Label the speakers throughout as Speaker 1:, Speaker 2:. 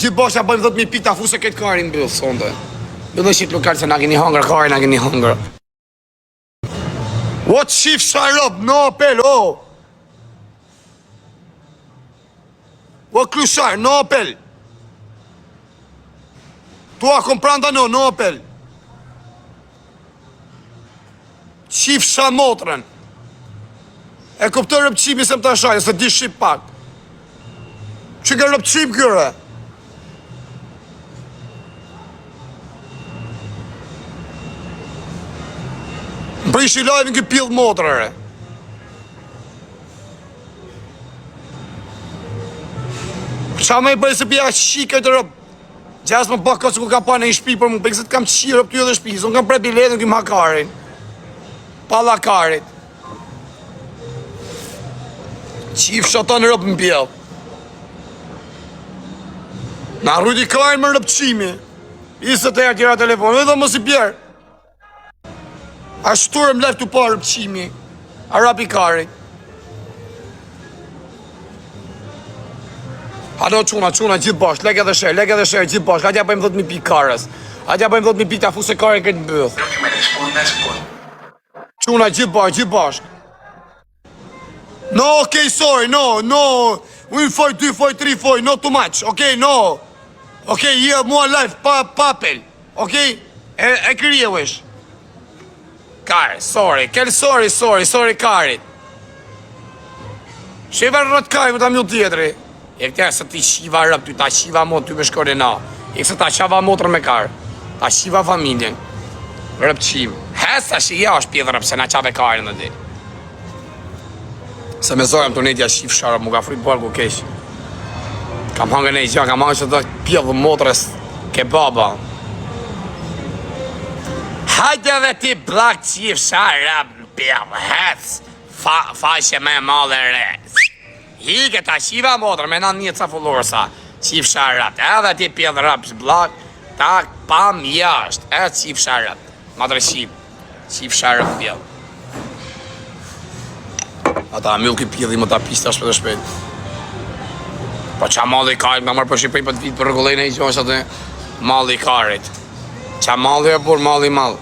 Speaker 1: Gjithë bashkë ja bëjmë 10.000 pikë ta fuse këtë karin mbyll sonte. Bëllë shit lokal se na keni hangër karin, na keni hangër. What shift sharop, no apel, oh. What klushar, no apel. Tua compranda no apel. Shift shamotrën. E kuptoj rëpqimi se më të shaj, se di shqip pak. Që nga rëpqim kërë? Më prish i live në këtë pillë motrëre. Qa me i bëjë se pja shikë e të rëpë? Gjas më bëka që ku kam pa në i shpi për mu, për kësët kam qirë rëpë ty edhe shpi, unë kam pre biletën këmë hakarin. Palla karit. Qif shatan rëpë në pjellë. Na rrujti karin më rëpqimi. Isët e tjera telefon, edhe mos i pjerë. A shturëm lef të parë rëpqimi. A rapi karit. Halo quna, gjithë bashkë, lek edhe shërë, gjithë bashkë. Hadja bëjmë 10.000 pikë karës. Hadja bëjmë 10.000 pikë ta fuse karin këtë në bëllë. Quna, gjithë bashkë. No, okay, sorry, no. Unë foj, 2 foj, 3 foj, not too much, okay, no. Okay, yeah, mua life, papel, okay? E kërje vesh. Kare, sorry, karit. Shiva rrët karit, më ta mjë tjetëri. E këtërë se ti shiva rëp, ty ta shiva mot, ty me shkore na. E këse ta shava motrë me karë. Ta shiva familjen. Rëp qim. Hesa shi ja është pjedhë rëp, se na qave karin dhe di. Se me zorëm të netja shif sharë, mu ka frit bërë ku kesh. Kam hangë në i gjë, kam hangë që të pjedhë motrës kebaba. Hajde dhe ti blak qif sharë, pjedhë, hec, faqe me madhe re. Hike ta shiva motrë, me në një ca fullorësa, qif sharë, edhe ti pjedhë rëp, blak, tak, pam, jasht, edhe qif sharë, madre qif sharë pjedhë. Ata mjull ki pjedhi më ta pista shpet e shpet. Po qa malli i karit, nga marrë për Shqipëri për të vitë për rëgullejnë e i gjosh atë malli i karit. Qa malli e bur, malli i mall.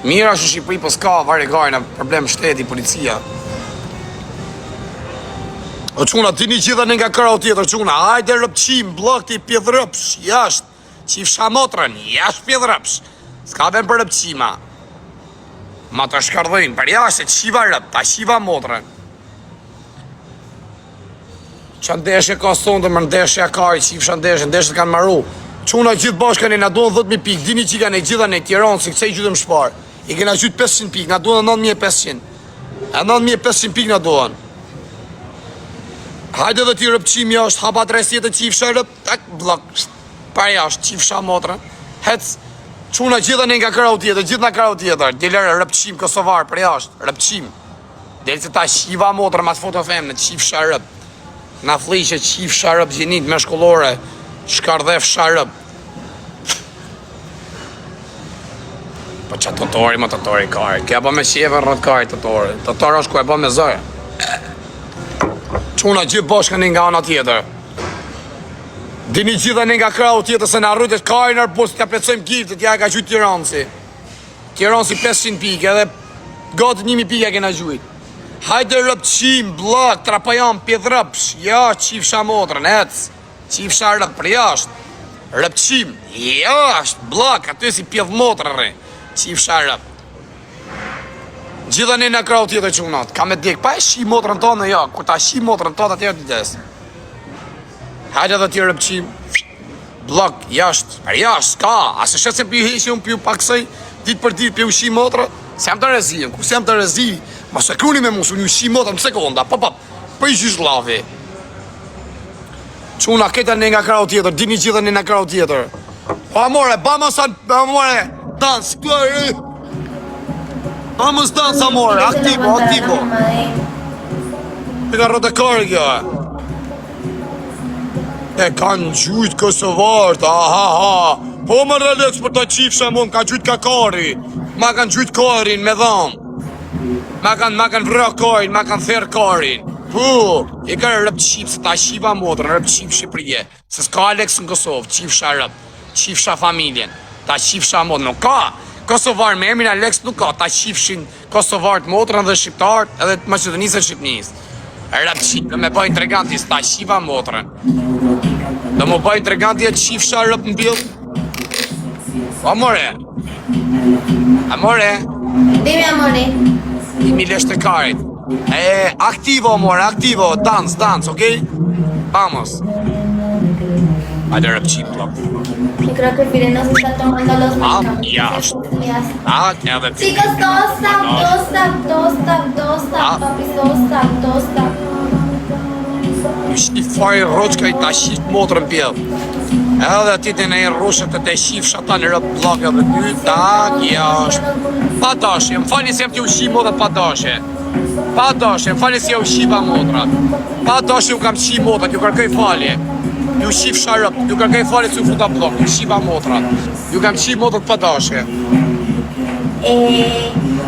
Speaker 1: Mira që Shqipëri për s'ka, varë i karin, problem shteti, policia. O quna, ti një gjitha një nga kërau tjetër, quna, hajde rëpqim, blok ti pjedh rëpsh, jasht, qif shamotrën, jasht pjedh rëpsh. S'ka ben për rëpqima. Ma të shkardhojnë, për jashtë, të shiva rëp, ta shiva motrën. Që ndeshje ka sonde, më ndeshje a kari, qifë ndeshje kanë maru. Quna gjithë bashkën e na duhen 10.000 pikë, dini që kanë e gjitha në Tiranë, si kësej gjithë më shparë. I kena gjithë 500 pikë, na duhen 9.500. E 9.500 pikë na duhen. Hajde dhe ti rëpqimi është, hapa dresjet e qifë rëp, tak, blok, për jashtë, qifë motrën. Hec, quna gjitha një nga kërau tjetër, gjithë nga kërau tjetër, dilere rëpqim Kosovar, për jashtë, rëpqim. Delë se ta shiva motrë, mas foto femne, qifë sharëp. Na flishe qifë sharëp, gjinit me shkollore, shkardhef sharëp. Po që tëtori, më tëtori kari, kja po me shjeve rrët kari tëtori. Tëtori është ku e po me zërë. Quna gjithë bashkën një nga ana tjetër. Dini gjitha një nga krau tjetër se në rrëtet kari nërë bus të plecojmë giftet, ja e ka gjujtë Tiranësi. Tiranësi 500 pike edhe gati 1000 pike e kena gjujtë. Hajde rëpqim, blak, trapajan, pjedhrëpsh, ja, qif shamotrën, ec, qif sharët për jashtë. Rëpqim, jashtë, blak, aty si pjedh motrëre, qif sharët. Gjitha një në krau tjetër qunat, ka me dek, pa e shi motrën tonë, ja, kur ta shi motrën tonë, atër të desë. Hajde dhe ti rëpqim, blok, jashtë, për jashtë, ka, asë shetë se pju heshi, unë pju paksoj, ditë për ditë pju shi motrë, se jam të rezi, ku se jam të rezi, ma se kruni me musu, një shi motrë në sekonda, pap, për i gjysh lavi. Quna, këta një nga krau tjetër, dini gjitha një nga krau tjetër. O amore, amore, dans, vamos dans, amore, aktivo. Pika rrëtë kërë kjo, e kanë gjujtë Kosovartë, ha. Po më releks për të qifë shemon, kanë gjujtë ka kari. Ma kanë gjujtë karin me dhamë. Ma kanë vra karin, ma kanë therë karin. Po, i kërë rëpqip se ta shiva motrën, rëpqip Shqipërije. Se s'ka Alex në Kosovë, qifsha rëp, qifsha familjen, ta qifsha mod, nuk ka. Kosovar me emrin Alex nuk ka, ta qifshin Kosovarët motrën dhe Shqiptarët edhe të Maqedonisë e Shqipnisë. Rëp qifë, me bëjnë tregantis, ta qifa motrën. Dhe më bëjnë treganti e qifsha rëp në bildë. Amore. Amore.
Speaker 2: Dime amore.
Speaker 1: Dimi leshtekarit. Aktivo, amore, aktivo, dans, okej? Vamos. Hajde rëp qip, plak.
Speaker 2: Yo creo que Fide nos está tomando los
Speaker 1: Jashtë. Edhe ti.
Speaker 2: Chicos, dos tap, papi, dos tap.
Speaker 1: Ju shif fari roqka i ta shif motrën pjellë. Edhe ti të nejë rushët të shif shata në rëp blok edhe ty, jashtë. Pa dashe, më fali se jem t'ju shif modrat pa dashe. Pa dashe, më fali se ju shifa modrat. Pa dashe ju kam shif modrat, ju kërkoj falje. Ju shif sharëp, ju kërkoj falje se ju futa blok, ju shifa modrat. Ju kam shif modrat pa dashe.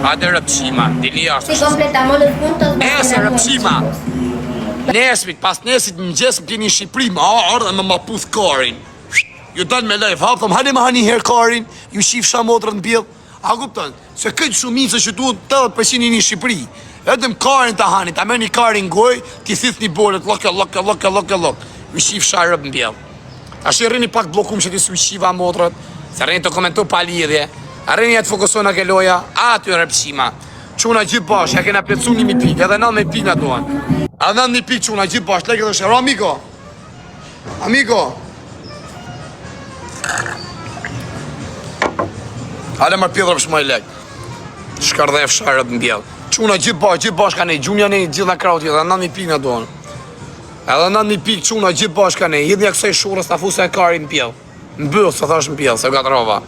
Speaker 1: Hajde rëp qima, dili jashtë.
Speaker 2: Si completamos los puntos.
Speaker 1: Nese rëp qima. Nesmit, pas nesit në gjesë më t'jeni në Shqipëri, ma ardhe me ma puth karin. Ju dalë me lejf, hapë thëmë, hajde me hani her karin, ju shif shamotrën në bjellë. A kupton, se këtë shumicë që tu 80% një Shqipëri. Edhem karin të hani, ta merë një karin goj, ti thith një bolet, lok. Ju shif sharëp në bjellë. A shë rrini pak blokum që ti su shiva motrët, se rrini të komentu pa lidhje, a rrini e të fokusona ke loja, aty rëpqima. Quna gjithë bashkë, ja kena plecu 1.000 pikë, edhe 9 pikë në duan. A 9 pikë quna gjithë bashkë, leke dhe shërë, amigo. Hale mërë pjedhër për shmoj lek. Shkardhef sharët në bjellë. Quna gjithë bashkë ka nej, gjunja nej gjithë në kraut, edhe 9 pikë në duan. Edhe 9 pikë quna gjithë bashkë ka nej, hidhja kësaj shurës ta fuse e kari në pjellë. Në bëllë, se thash në pjellë, se gatrova.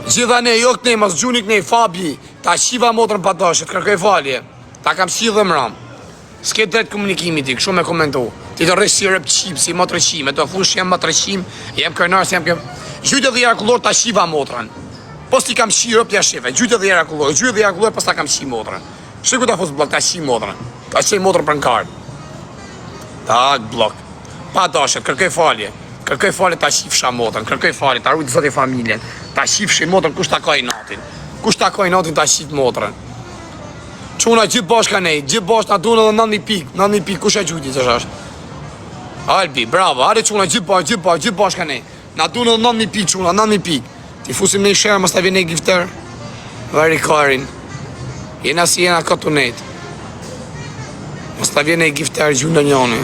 Speaker 1: Gjitha ne, jo kënej, mas gjunik nej, Fabi, ta shiva motrën pa dashit, kërkoj falje. Ta kam shi dhe mram. S'ke drejt komunikimi ti, kështu me komentu. Ti të rresh si rëp qip, si motrëqim, e të fush jem motrëqim, jem kërnar, se jem këm... Gjyte dhe jarkullor ta shiva motrën. Pos ti kam shi rëp ja shive, gjyte dhe jarkullor, pos ta kam shi motrën. Shiku ta fus blok, ta shi motrën. Ta shi motrën për në kartë. Tak, blok. Pa dashit, kërkoj falje. Kërkoj falje ta shifsha motrën, kërkoj falje, ta rujtë zoti familjen. Ta shifshi motrën, kush ta kaj natin. Kush ta kaj natin ta shif motrën. Quna gjithë bashka nej, gjithë bashkë na dunë edhe 9.000 pikë, 9.000 pikë, kush e gjuti që shash? Albi, bravo, are quna gjithë bashka nej. Na dunë edhe 9.000 pikë quna, 9.000 pikë. Ti fusim nej shërë, mës ta vjen nej gifter. Vari karin. Jena si jena këtu nejt. Mës ta vjen nej gifter gjunë në njoni.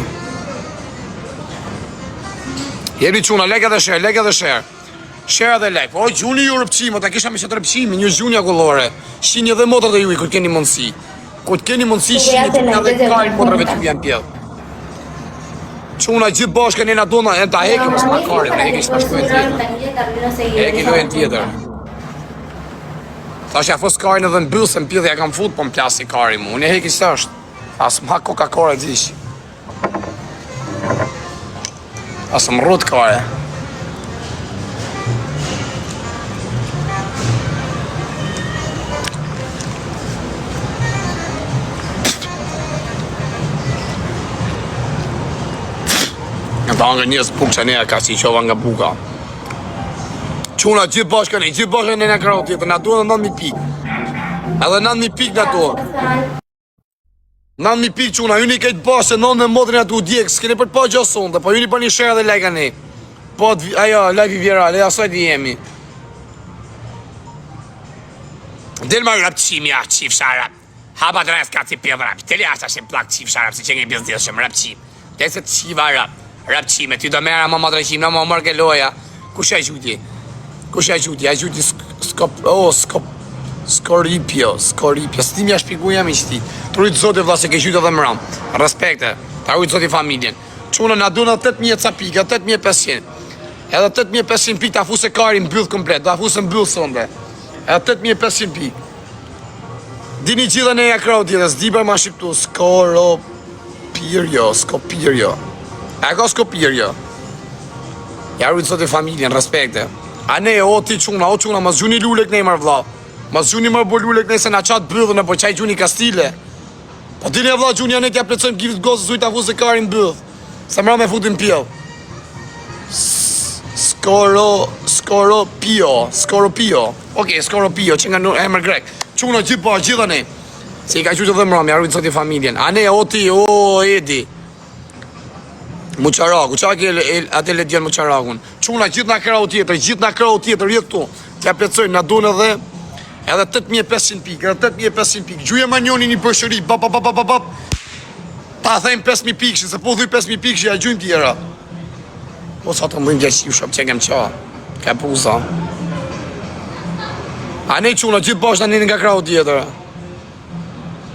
Speaker 1: Jebi quna, leke dhe shërë. Shërë dhe lek, o gjuni ju rëpqimo, ta kisha me qëtë rëpqimi, një gjunja kullore. Shinje dhe motër dhe ju i, kër keni mundësi. Kër keni mundësi, shinje të një dhe kajnë motërve të vjen pjellë. Quna gjithë bashkë njëna dona, e ta heki mësë ma karit, ne heki shma shkojnë tjetër. Heki lojnë tjetër. Tha që ja fos karin edhe në bëllë, se më pjellë, ja kam fut, po më plasi kari mu, unë e heki së është. Asë më hak Coca-Cola dzish. Asë më rrut kare. Në ta nga njësë bukë që nea ka si qova nga buka. Quna gjithë bashkë në në kraut tjetër, na duhen 9.000 pikë. Edhe 9.000 pikë na duhen. 9.000 pikë quna, ju një kejtë bashkë, se 9 në modrën atu djekë, s'keni për pa gjë sonde, po ju një për një share dhe like ne. Po, ajo, live i viral, e asoj të jemi. Del ma rap qimi, ja, qif sharap. Hapa të rrës ka si pjevë rap, të li ashtë ashtë plak qif sharap, si që nge bizdeshëm, rap qim. Dhe se të qiva rap. Rapqime, ty do mera ma madreqim, na ma mërë ke loja. Kush e gjuti? A gjuti Skoripio, së ti mja shpiku jam i qëti. Të rujtë zote vla se ke gjuti edhe mëram. Respekte, të rujtë zote familjen. Quna na du në 8.000 ca pika, 8.500. Edhe 8.500 pik të afuse kari në bëllë komplet, të afuse në bëllë sonde. Edhe 8.500 pik. Dini gjitha në e kraut tjetër, s'diber ma shqiptu, Skopirio. E ka Skopirio. Ja rujtë zote familjen, respekte. A ne, o ti quna, mas gjuni lullek ne mërë vla. Mas gjuni mërë bo lullek ne se na qatë bëdhën e po qaj gjuni kastile. Po dini e vla gjuni a ne t'ja plecojmë giftë gozë zujtë afu se karin bëdhë. Se mëra me futin pjellë. Skoropio. Okej, Skoropio, që nga emër grek. Çuna gjithë bash, gjithani. Se I ka qytë dhe mërami, arrujtë sot I familjen. A ne, o ti, o Edi. Muqaraku, qa ke atë le djenë Muqarakun? Çuna gjithë na krau tjetër, jetë këtu. Tja plecojnë, na dunë edhe 8500 pikë, edhe 8500 pikë. Gjuje ma njoni një bërshëri, bap. Ta thejmë 5000 pikë, se po dhuj 5000 pikë, ja gjujmë tjera. Po sa të mëdhim gjeshim shop që kem qa. Ka puza. A ne çuna gjithë bashkë na nga krau tjetër.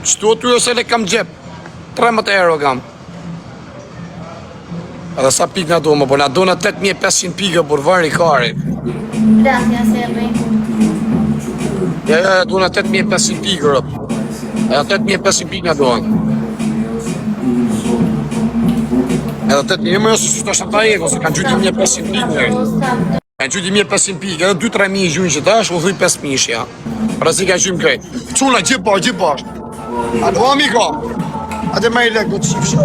Speaker 1: Qëtu aty ose le kam gjep. 13 euro kam. Edhe sa pikë na do më, po na do në 8500 pikë, por vari kari.
Speaker 2: Gracias, Erri.
Speaker 1: Ja, do në 8500 pikë, rëp. Edhe 8500 pikë na do. Edhe 8000, më jështë që të shata ego, se kanë gjyti 1500 pikë. Kanë gjyti 1500 pikë, edhe 2-3.000 gjynë që ta është, u thuj 5000 shja. Pra si ka gjymë krej. Quna, gjithë bashkë. A do amiko? A dhe me I lek do të qifë shë.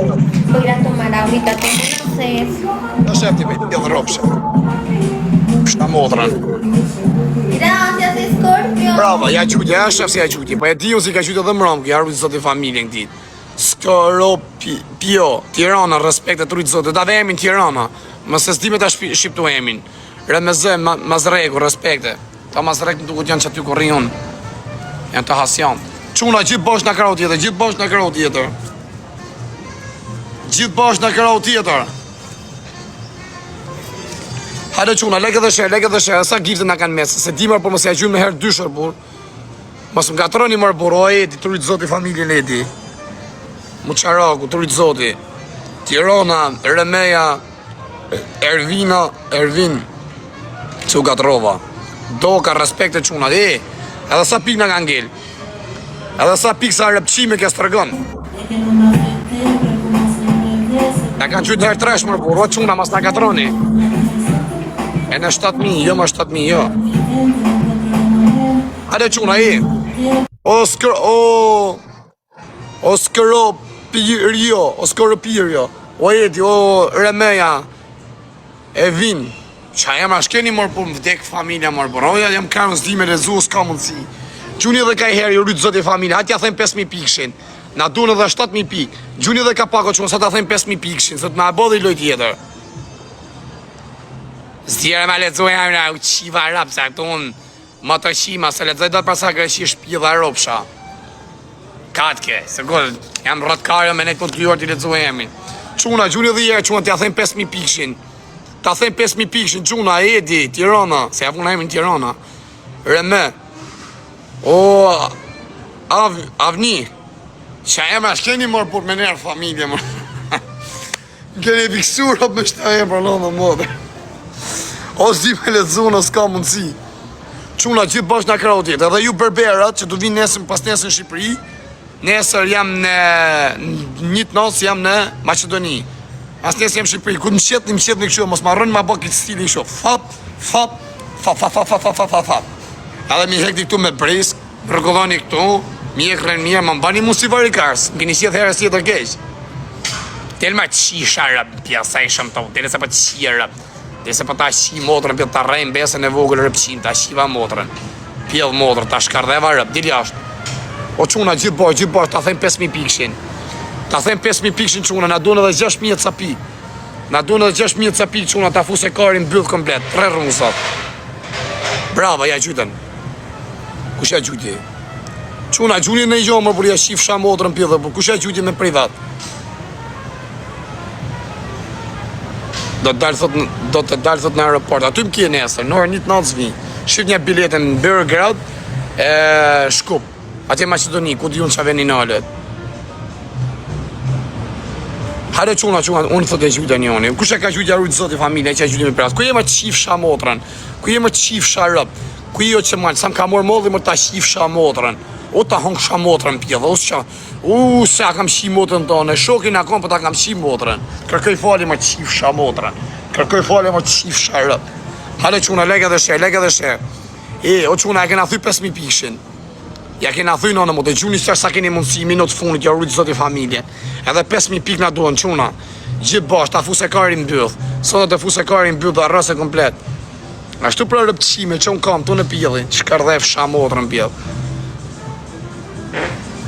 Speaker 2: Voy a tomar ahorita, tengo sed.
Speaker 1: Në shëfti me I dhe ropshë. Pështa motrën.
Speaker 2: Gracias, Scorpio.
Speaker 1: Bravo, ja gjyti, ja shëfë si ja gjyti. Po e di unë si ka gjyti edhe mërëm, kja arru të zotë I familjen këtit. Skoropio, Tirana, respekt e trurit zotë. Da dhe emin Tirana, më se s'di me ta shqiptu emin. Remeze, mazreku, respekte. Ta mazrek në duket janë që aty kur rion. Janë të hasjan. Quna, gjithë bashkë në krau tjetër, Gjithë bashkë në krau tjetër. Hajde quna, leke dhe shë, sa gifte në kanë mesë, se di mërë por mësë ja gjymë në herë dyshër, bur. Mësë më gatroni mërë, bur, o Edi, trurit zoti familjen Edi. Muqaraku, trurit zoti. Tirana, Remeja, Ervin, që u gatrova. Do ka respekte quna, edhe sa pik në ka ngell. Edhe sa pikë sa rëpqime kja së të rëgën. Ja kanë qytë herë tresh mërë burë, o quna mas në katroni. E në 7000, jo më 7000, jo. Hajde quna, Skoropirjo, o Edi, o Remeja, e vin. Qa jam ashkeni mërë për më vdek familja mërë burë, o jam karën s'di me rezu, s'ka mundësi. Gjuni edhe ka I herë, ju rritë zotë I familja, atja thëjmë 5000 pikshin, na dunë edhe 7000 pikë. Gjuni edhe ka pako qënë, sa ta thëjmë 5000 pikshin, se të na bodhe I loj tjetër. Zdjere me lezo e amina, u qiva rap, se këtu unë, më të qima, se lezoj do të përsa kërëshi shpi dhe ropsha. Katke, se kërë, jam rëtkarë me ne këtë kryur t'i lezo e amin. Quna, gjuni edhe jere, quna, t'ja thëjmë 5000 pikshin. Ta thëjmë 5000 pikshin, quna, Edi, Tirana, se ja puna emin Tirana. Reme. O, avni, që emra shkeni mërë për me nërë familje mërë. Keni fiksura për shta emra në në modë. O s'di me lezunë, o s'ka mundësi. Quna gjithë bashkë në krau tjetë, edhe ju berberat që du vinë nesën pas nesën në Shqipëri, nesër jam në një të nosë jam në Macedoni. As nesë jam në Shqipëri, ku më qetë në këshu, mos ma rënë ma bë këtë stili këshu. Fap. Edhe mi hekti këtu me brisk, rëkolloni këtu, mi e kërën mirë, më mbani mu si varikars, më keni qëtë herës tjetër keq. Tel ma qisha rëp, pjasa I shëm tau, tel e se pa qia rëp, tel se pa ta qi motrën, pjell ta rejmë besën e vogël rëpqin, ta qiva motrën, pjell motrën, ta shkardheva rëp, dil jashtë. O quna gjithë bashkë, ta thejmë 5000 pikshin. Ta thejmë 5000 pikshin quna, na dunë edhe 6000 ca pikë. Na dunë edhe 6000 ca pikë quna, ta fuse karin mbyll komplet, 3 rrungësat. Brava, ja gjytën. Kush ja gjyti? Quna, gjuni në I gjomë, për ja shif sha motrën pjellë, për kush ja gjyti me privat? Do të dalë thot në aeroport, aty më kje nesër, në orë 1:09 zvi. Shif një biletën në Beograd, Shkup, atje Macedoni, ku di unë që veni në alet. Hajde quna, unë thot e gjyta një oni. Kush e ka gjyti arrujtë zoti familje, që e gjyti me privat? Ku jema të shif sha motrën? Ku jema të shif sha rëp? Ku jo që malë, sa më ka morë modhi më ta shif sha motrën. O ta hongë sha motrën pjellë, se a kam shi motrën tonë, shokin akon për ta kam shi motrën. Kërkoj fali më të shif sha motrën. Kërkoj fali më të shif sha rëp. Hale quna, lege dhe shë. O quna, e kena thuj 5000 pikshin. Ja kena thuj në më të gjuni qërë sa keni mundësi minut funit, ja rrujtë zoti familje. Edhe 5000 pik na duhen quna. Gjithë bashkë, ta fuse karin mbyllë. Sot të fuse karin mbyllë dhe rrëse komplet. Ashtu për rëpqime që unë kam të në pjellin, që kardhef shamotrë në pjell.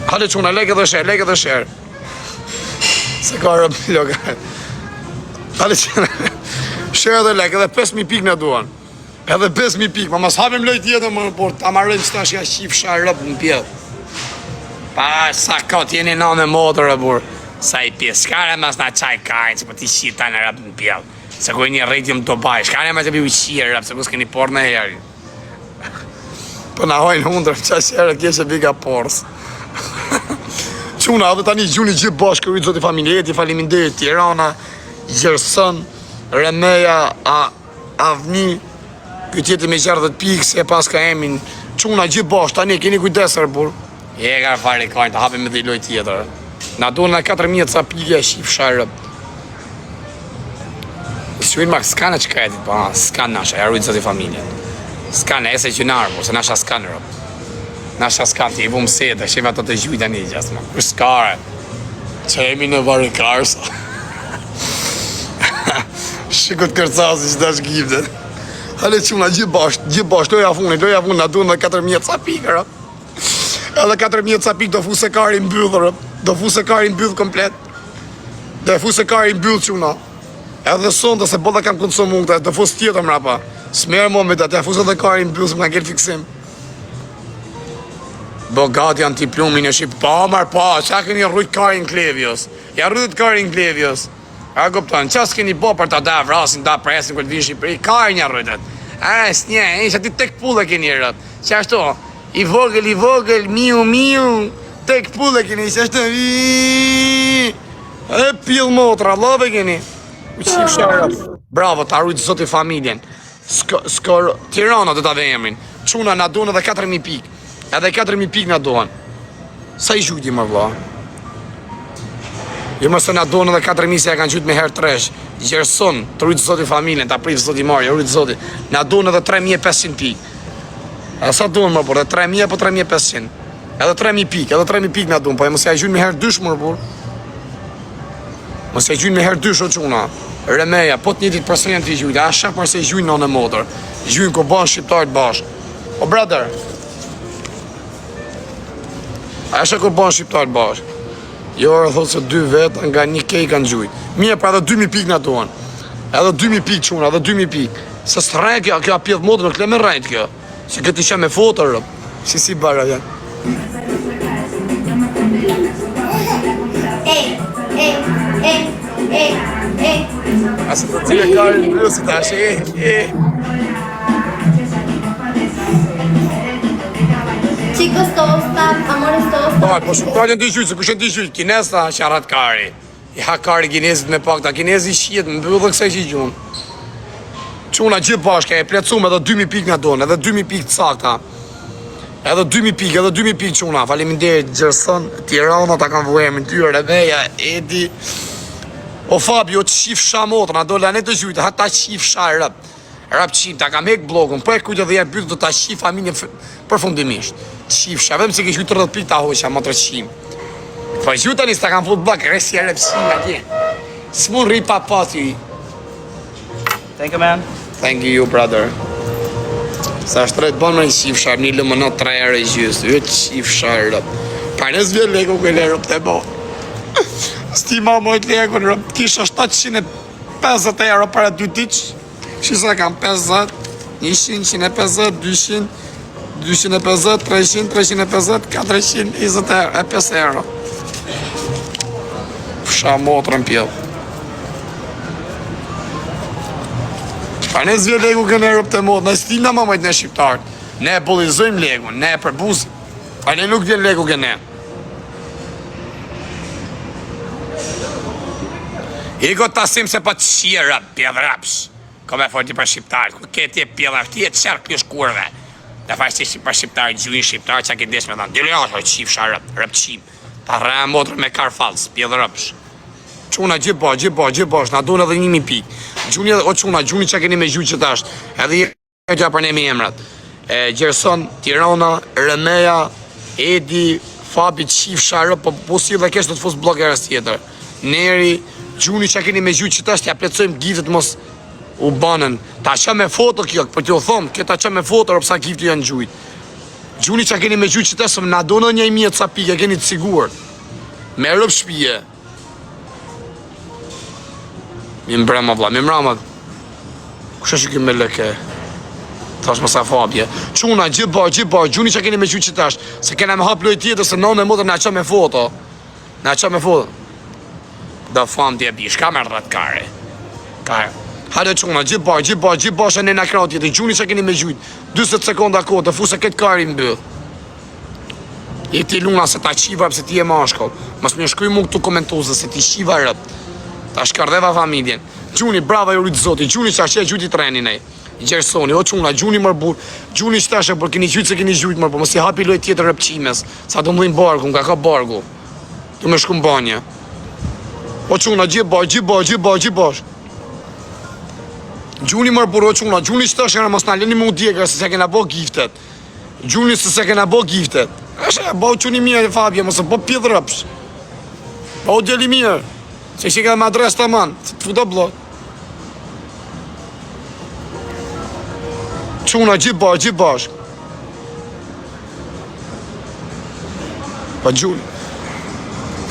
Speaker 1: Hale quna, leke dhe sherë. Se ka rëpë logar. Hale quna, sherë dhe leke, edhe 5.000 pik në duan. Edhe 5.000 pik, ma mas hapim lojt tjetër më, por ta marrëm që ta shja qif sharë rëpë në pjell. Pa, sa ka t'jeni na me motorë, bur. Sa i pjesë, shkare mas na qaj kajnë, që po t'i shita në rëpë në pjell. Se ku e një rejtjëm të baj, shkare mas e pi u qirë rëpë, se ku s'keni por në heri. Po na hojnë hundrë, qa sherë kjeshe biga porës. Quna, dhe tani gjuni gjithë bashkë, kërujtë zoti familjeti, faliminderit, Tirana, Gjerson, Remeja, Avni, këtë jetë me 60 pikë, se pas ka emin. Quna, gjithë bashkë, tani, keni kujdesër, bur. Je ka fari kajnë, të hapim me dhe i loj tjetër. Na do në 4.000 ca pikë e shif sharë. Shqyrin mak, s'ka në që kretit, pa, s'ka nasha, ja rujtë zoti familjen. S'ka në ese qënarë, po, se nasha s'ka në rëpë. Nasha s'ka të i vumë sete, shqiva të të gjujta një gjasë, ma. Kërë s'kare, që jemi në varikarsa. Shikot kërcasi që da shgjibdet. Hale quna, gjithë bashkë, loja funë, na dunë dhe 4.000 ca pikë, rëpë. Edhe 4.000 ca pikë do fu se kari mbyllë, rëpë. Do fu se kari mbyllë komplet. Do fu se kari mbyllë quna. Edhe sonde se bolla kam konsumu këta, do fu së tjetër mrapa. Smerë mo me të, do fu se dhe kari mbyllë, se më nga kërë fiksim. Bo gati janë t'i plumin e shqip, pa marë pa, qa keni rrujt karin Klevjos? Ja rrujt karin Klevjos. A gopton, qa s'keni bo për ta da vrasin, da presin, këtë vinë Shqipëri, karin ja rrujtet. A, s'nje, që ti tek pulle keni rrët. Që ashtu, i vogël, miu, tek pulle keni, që ashtu, e pil motra, love keni. U qip sharët. Bravo, ta rrujt zoti familjen. Tirana do ta dhe emrin. Quna na donë edhe 4.000 pikë. Edhe 4.000 pikë na doan. Sa i gjujti më vla? Jo mëse na doan edhe 4.000 se ja kanë gjujt me herë tresh. Gjerson, të rujtë zoti familjen, ta prif zoti Marja, rujtë zoti. Na doan edhe 3.500 pikë. A sa doan më por, edhe 3.000 apo 3.500? Edhe 3.000 pikë, edhe 3.000 pikë na doan, po e mëse ja gjujt me herë dysh më por. Mëse ja gjujt me herë dysh o quna. Remeja, po të njëtit personin të i gjujt, a shak mëse i gjujt në në motor. Gjujt ko banë shqiptarit bashkë. O brother, a shë kur banë shqiptarë bashkë? Jo, e thotë se 2 vetë nga një kej kanë gjujtë. Mje, pra edhe 2.000 pikë në duan. Edhe 2.000 pikë quna, edhe 2.000 pikë. Se së rejnë kjo a pjedhë modë, nuk le me rejnë kjo. Se këtë isha me foto rëpë. Si bara janë. Asë të cilë e kare në bërësit ashe,
Speaker 2: Chicos, todos están, amores, todos están.
Speaker 1: Po shqiptarën t'i gjujtë, se kushen t'i gjujtë, kinez ta sharat kari. I ha kari kinezit me pak, ta kinezi shqiet, më bëllë dhe kësaj që i gjunë. Quna gjithë bashka, e plecum edhe 2.000 pikë nga donë, edhe 2.000 pikë të sakta. Edhe 2.000 pikë quna, faleminderit Gjerson, Tirana ta kanë vëhemin tyre, Remeja, Edi. O Fabio, të shif shamotra, na dole anë të gjujtë, ha ta shif sharë rap qim, ta kam hek blogun, po e kujtë dhe jenë bytë do ta shif familjen përfundimisht. Shif sharë, vedëm se ke gjujtë 30 pikë ta hoqa, ma të qim. Po gjujtë tani s'ta kam fut blok, resi e repsim atje. S'mun ri pa pati.
Speaker 3: Thank you, man.
Speaker 1: Thank you, brother. Sa shtret bon me një shif sharë, një lëmë në 3 ere gjysë, vetë shif sharë rap. Pa nësë vjen leko këlle rap të bo. Stima mojt leko në rap, kisha 750 euro para 2 diqë. Shisa kam 50, 100, 150, 200, 250, 300, 350, 420 euro, e 5 euro. Fusha motrën pjellë. Pa ne zvje legu kënë e rëpë të modë, në stina më mëjtë në shqiptarët. Ne e bolizojmë legu, ne e përbuzim. Pa ne nuk vjen legu kënë e. Iko të asim se pa të shira, pjedhë rapsh. Kome foti për shqiptarët, ku këti e pjellë, ti e të qërë kjo shkurve. Dhe faqë si për shqiptarët, gjujnë shqiptarët, që a këtë desh me thanë, dile ashtë, qif shë rëpë qim. Ta rëja motrë me kar falës, pjellë rëpsh. Quna gjithë bash, na donë edhe 1.000 pikë. Gjuni edhe, o quna, gjuni që keni me gjujë që tashtë, edhe i gja për ne me emrat. Gjerson, Tirana, Remeja, Edi, Fabi, qif shë rëpë, po si dhe kesh do të fusë blok e rës tjetër. Neri, gjuni që keni me gjujë që tashtë, ja plecojmë gjithët mos U banën, ta qa me foto kjo, për t'ju thomë, këta qa me foto, rëpsa gifti janë gjujt. Gjuni që keni me gjujt që tesëm, na do në 1.000 ca pike, keni të sigur. Me rëp shpije. Mi mbrema vla, mi mbrema. Kushe që këmë me lëke? Tash mësa fabje. Quna, gjithba, gjuni që keni me gjujt që tash, se kena me hap lojt tjetër, se nënë e motër na qa me foto. Na qa me foto. Da fam t'je bish, ka me rrët kare. Kare. Hajde quna, gjithba shë në në ekran tjetër, gjuni që keni me gjujt, 20 sekonda kohë, të fuse këtë kari mbyll. Je ti luna se ta qiva pëse ti e mashkull. Mas më shkruj mu këtu komentuzë se ti qiva rëp. Ta shkardeva familjen. Gjuni, brava ju rritë zoti, gjuni që ashe gjujti trenin e. Gjersoni, o quna, gjuni mërbur, gjuni qëtashë, për keni gjujt se keni gjujt mërbur, mos i hapi lojt tjetër rëpqimes, sa do mdojnë bargu, nga ka bargu. Du me shku mbanje. O quna, gjithba. Gjuni mërbur, o quna, gjuni qëtashë, mos në leni mu djegër, se se kena bo giftet. Gjuni se kena bo giftet. Eshe, bo quni mirë, Fabje, mos e bo pjedrëpsh. Bo djeli mirë. Se që ka me adres të manë, të futa blot. Quna, gjithbash. Pa Gjuni.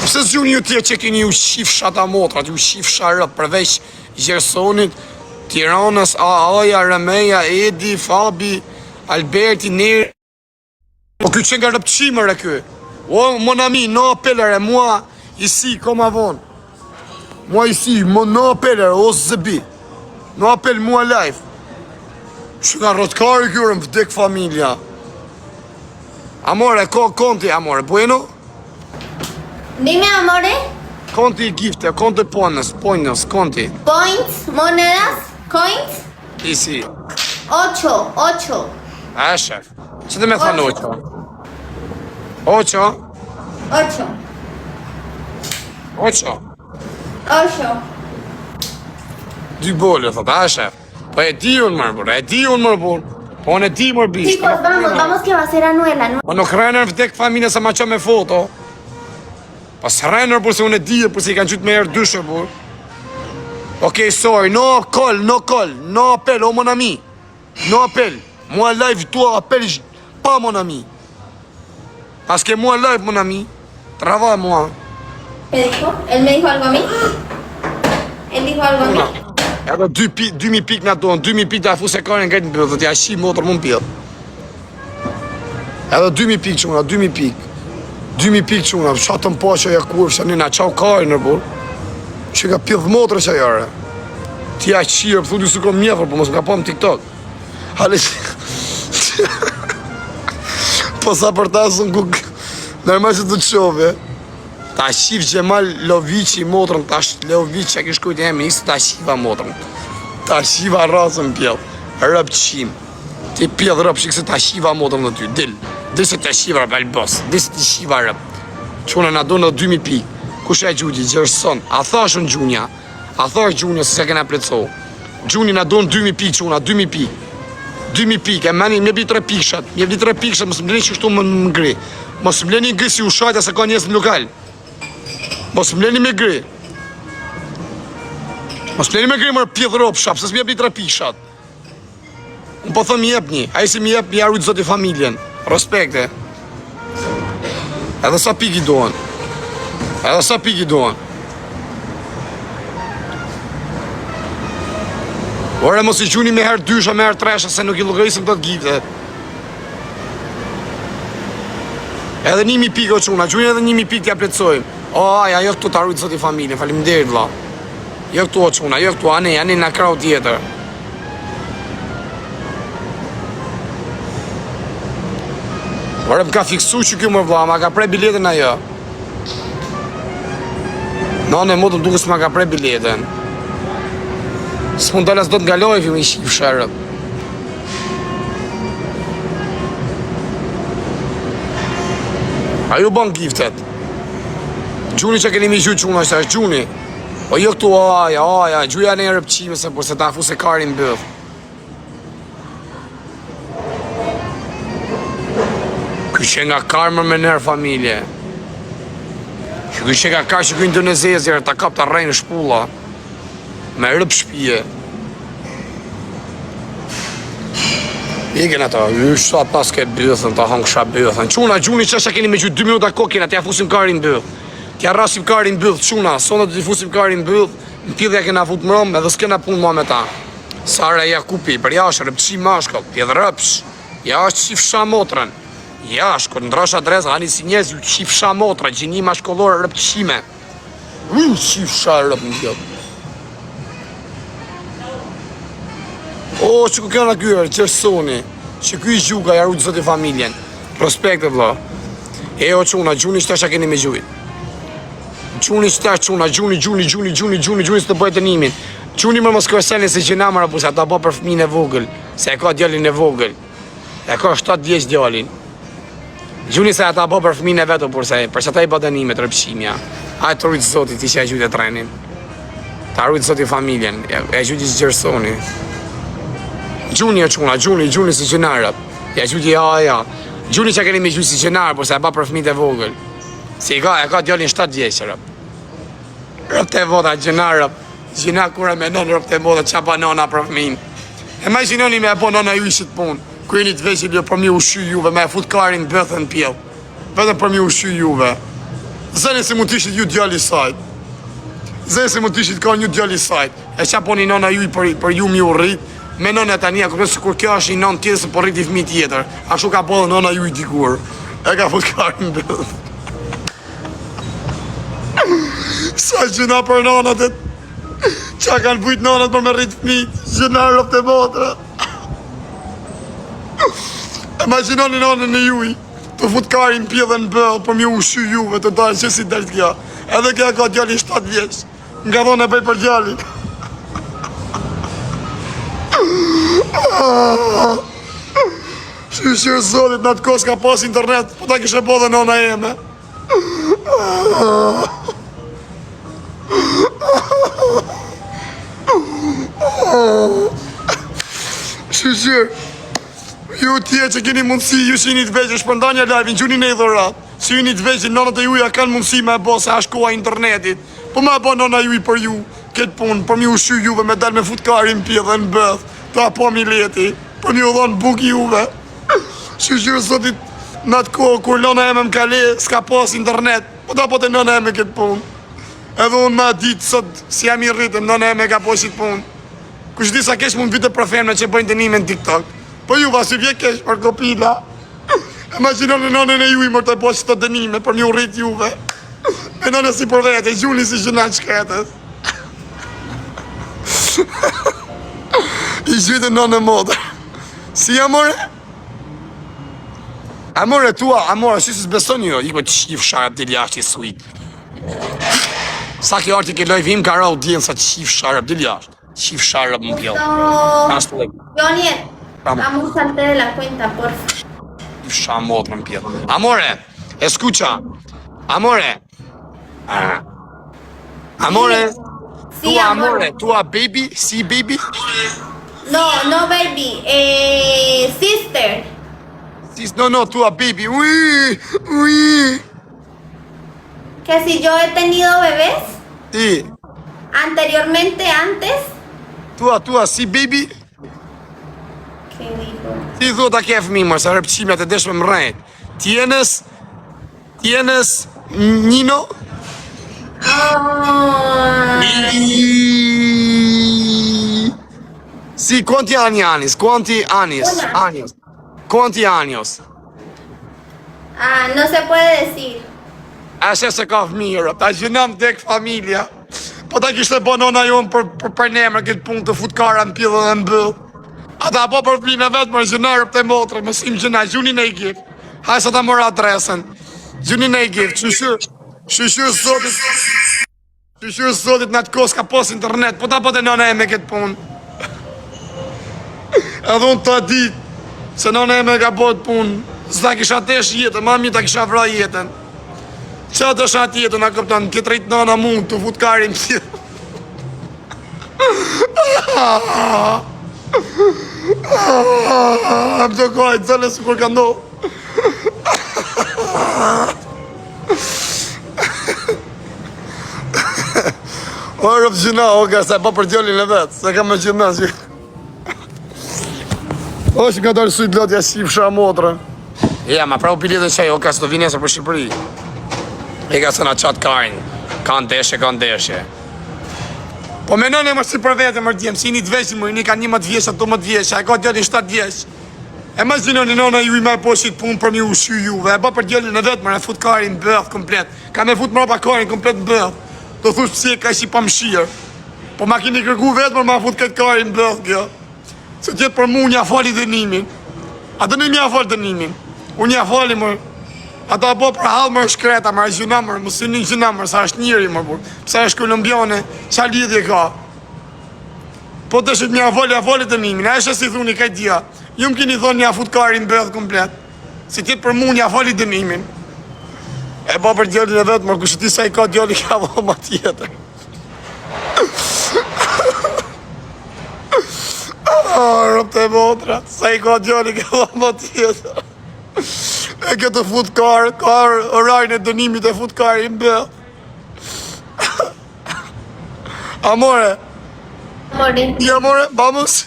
Speaker 1: Pse s'gjuni ju tje që keni ju shif shata motrat, ju shif sharëp, përveç Gjersonit, Tiranës, Aja, Remeja, Edi, Fabi, Alberti, Neri. Po kjo që nga rëpqimër e kjo. O, mon ami, no apelere, mua isi, koma vonë. Mua isi, no apelere, o zëbi. No apel, mua live. Që nga rotkari kjo rëm vdek familja. Amore, konti, amore, bueno?
Speaker 2: Dime, amore.
Speaker 1: Konti i gifte, konti ponës, konti.
Speaker 2: Points, monedas, coins.
Speaker 1: Isi.
Speaker 2: 8.
Speaker 1: A, shef. Që të me thonë 8? 8? 2 bolle, thot, a, shef. Po e di unë mërbur. Po unë e di mërbish.
Speaker 2: Chicos, vamos que va a ser Anuela.
Speaker 1: Po nuk rrenër vdek familje se ma qa me foto. Po së rrenër për se unë e di, për se i kanë qytë me erë dyshër, bur. Okej, sorry, no apel, o mon ami. No apel. Mua live tua apel pa mon ami. Paske mua live mon ami. Traba mua.
Speaker 2: ¿Qué dijo? ¿Él me dijo algo a mí? ¿Él dijo algo a mí?
Speaker 1: Edhe 2.000 pik në tonë, 2.000 pik të afu se kare nga të mbëllë, dhe t'ja shi motër më mbëllë. Edhe 2.000 pik quna, 2.000 pik. 2.000 pik quna, shatëm po që ja kurë, që një na qau kare në burë. Që ka pjedhë motër që jare. T'ja qirë, për thuti su kom mjefër, për mos më ka po më TikTok. Hale që... Po sa për ta së në kuk... Nërma që të qove. Ta shif Gjemal Lovici motrën, ta Lovici që kishë kujtë jemi, nisë ta shiva motrën. Ta shiva rasën pjellë, rëp qim. Ti pjellë rëp shikë se ta shiva motrën në ty, dil se ta shiva rëp albos, dil se ti shiva rëp. Qune na do në 2.000 pik, kush e gjudi, Gjerson, a thashën Gjunja, se se kena pletsohu. Gjuni na do në 2.000 pik, quna, 2.000 pik. 2.000 pik, e meni, mje bli 3 pikshat, mos më bleni që shtu më ngri. Mos më bleni ngri si u shajta se ka njës në lokal. Mos më bleni me gri. Mërë pjedhë ropë shap, se s'mi jep një 3 pikshat. Unë po thëm jep një, a i si mi jep një arrujtë zoti familjen. Respekte. Edhe sa pik i doan. Ore mos i gjuni me herë dysha, me herë tresha, se nuk i logërisëm të gifte. Edhe 1.000 pik o quna, gjuni edhe 1.000 pik t'ja pletsojmë. O, aja, jo këtu t'arrujtë zoti familje, faleminderit vlla. Jo këtu o quna, jo këtu, ane në krau tjetër. Ore më ka fiksu që kjo më vlla, ma ka prej biletën ajo. Nane më të duke s'ma ka prej biletën. S'mund dalë as do t'ngaloj fi me i shqip shërët. A ju ban giftet. Gjuni që keni mi gjuj quna, që është gjuni. O jo këtu aja, gjuja në e rëpqime se por se ta fu se karin bëth. Kështë nga karmër me nërë familje. Kështë nga karë që kënë Indonezezjer, ta kap të rejnë shpulla. Me rëp shpije. Igen ata, sa pas ke bëthën, ta hangsha bëthën. Quna, gjuni qësha keni me gjutë 2 minuta kokina, t'ja fusim karin bëth. T'ja rasim karin bëth, quna, sonë të t'i fusim karin bëth, në pidhja kena fut mërëm, edhe s'kena punë ma me ta. Sara Jakupi, për jashtë, rëpqi mashkët, pjedhë rëpsh, jashtë qif shamotrën. Jashtë, kër ndrosh adresa, ani si njëz, ju qif shamotrën, gjini mashkollore rëpqime. Qif sharëp në pjedhë. O, që ku këna kërë, që është soni, që ku i gjuka, ja rujtë zëti familjen. Prospekte, vla. E o quna, gjuni që tasha keni me gjujt. Gjuni që tash quna, gjuni, së të bëjtë nimin. Gjuni më mos kërëseni se që namara, se ata ba për fëmin e vogël, se e ka djallin e vogël. E ka 7 vjeç djallin. Gjuni se ata ba për fëmin e vetë, përse ta i ba dënimet, rëpshimja. A të rujtë zotit, ti që e gjujt e trenin. Ta rujtë zoti familjen, e gjujt i gjërësoni. Gjuni e quna, gjuni si qenarët. Ja gjuti ja. Gjuni që keni me gjuti si qenarët, por se e ba për fëmijët e vogël. Si e ka djallin 7 vjeqë, rëp. Rëp të voda, qenarët. Gjina kura me nënë rëp të voda, qa ba nëna për fëmijën. E ma gjinoni me e po nëna ju ishit punë. Ku jeni të veqë jo për mi ushy juve, me e fut karin bëthën pjell. Vetëm për mi ushy juve. Zëni se mund t'ishit ju djalli sajt. Zëni se mund t'ishit ka një djalli sajt. E qa po një nëna ju për ju mi u rrit. Me nënë e tania, kërësë kur kjo është një nënë tjetër se po rriti fëmi tjetër. Ashtu ka po dhe nëna ju i dikur. E ka fut karin bëllë. Sa gjëna për nënat e... Qa kanë bujt nënat për me rritë fëmi, gjëna rëp të botra. Imaginoni nënën e juj, të fut karin pjedhe në bëllë, për mi ushy juve të dalë që si deltë kja. Edhe kja ka djallin 7 vjeç, nga dhone e bëj për djallin. Shqyrë zotit në atë kos ka pas internet, po ta kishe po dhe nona jeme. Shqyrë, ju tje që keni mundësi, ju që jeni të veqë, shpërnda një live, në gjuni në i dhorat. Që jeni të veqë, nonët e juja kanë mundësi me e bo se është koha internetit. Po me e bo nona ju i për ju, këtë punë, për mi ushy juve me del me futkarin pje dhe në bëth. Ta po mi leti, për mi u dhonë buk juve. Shqyrë zotit, në atë kohë, kur nona e me më kale, s'ka pas internet, po ta po të nona e me këtë punë. Edhe unë ma ditë sot, si jam i rritëm, nona e me ka poshit punë. Kush di sa kesh mund vite për femne që bëjnë të nime në TikTok. Po ju vasi vje kesh për kopila. Imaginoni nonën e ju i mërë të poshit të dënime, për mi u rrit juve. Me nonën si për vete, gjuni si gjëna qketës. I gjyte nënë modë. Si amore? Amore tua, amore, si së beson jo, i po qif sharap dhe ljasht i suit. Sa kjo arti ke loj vim, ka ra u djenë sa qif sharap dhe ljasht. Qif sharap më pjell.
Speaker 2: Johnny, vamos a salte de la cuenta, porfa.
Speaker 1: Qif sharap më pjell. Amore, escucha. Amore. Amore.
Speaker 2: Sí,
Speaker 1: Tua
Speaker 2: amor.
Speaker 1: amore, tua baby, si baby?
Speaker 2: No, baby. Sister.
Speaker 1: No, tua baby. Uy.
Speaker 2: Que si yo he tenido bebés
Speaker 1: Sí.
Speaker 2: anteriormente, antes.
Speaker 1: Tua, si baby?
Speaker 2: ¿Qué dijo?
Speaker 1: Ti thot a ke fëmijë, mos arrep çimet e deshme më rrejt. Tienes Nino?
Speaker 2: Oh.
Speaker 1: Sí, ¿cuántos años? ¿Cuántos años?
Speaker 2: Una.
Speaker 1: Años. ¿Cuántos años?
Speaker 2: Ah, no se puede decir.
Speaker 1: Ashe se ka fëmijë, ta gjënam tek familja. Po ta kishte bo nona jonë për nemër këtë punë të futkara në pillë dhe në bëllë. Ata po për flinë e vetë më gjënarë për të motrë, më sim gjëna, gjuni në i gifë. Haj sa ta mora adresën. Gjuni në i gifë, Shqyshur zotit në atë kos ka pos internet, po ta po të nona e me këtë punë. Edhe unë të ditë, se nona e me ka po të punë, s'ta kisha tesh jetën, ma mi ta kisha vra jetën. Qa të shat jetën, a këptan, këtë rejtë nona mund të fut karin të Am të kojtë, zële su kur ka ndohë. O, rëpë gjëna, oka, se pa për djallin e vetë, se ka me gjëna që... është nga dalë sujt lotja shifsha motrën. Ja, ma pra u biletën që ajo ka së do vinë nesër për Shqipëri. E ka së na qatë karin. Kanë deshe. Po menone më si për vete më djemë, si një të veqë më, një ka 11 vjeç, ato më të vjeç, a ka djallin 7 vjeç. E më zinoni nona ju i me poshit punë për mi ushqy juve, e ba për djallin e vetë më e fut karin bëth komplet. Ka me fut mrapa karin komplet bëth. Do thush pësi ka ishi pa mshirë. Po ma kini kërku vetë më ma fut këtë karin bëth kjo. Se tjetë për mu një fali dënimin. A dënimi a fali dënimin. Unë një fali më. Ata bo për halë më shkreta, më gjuna më, më sinin gjuna më, sa është njëri më burë. Pse është kolombiane, qa lidhje ka. Po të shqit një avali të nimin, a eshe si thuni kaj dhja. Ju më kini thonë një afut karin bëdhë komplet. Si tjetë për mu një avali të nimin. E bo për djallin e vetë, më kushti sa i ka djalli ka bo ma tjetër. Rëp të motra, sa i ka djalli ka bo ma tjetër. E këtë fut orajnë e dënimit e fut karë i mbë. Amore. Ja, amore, vamos.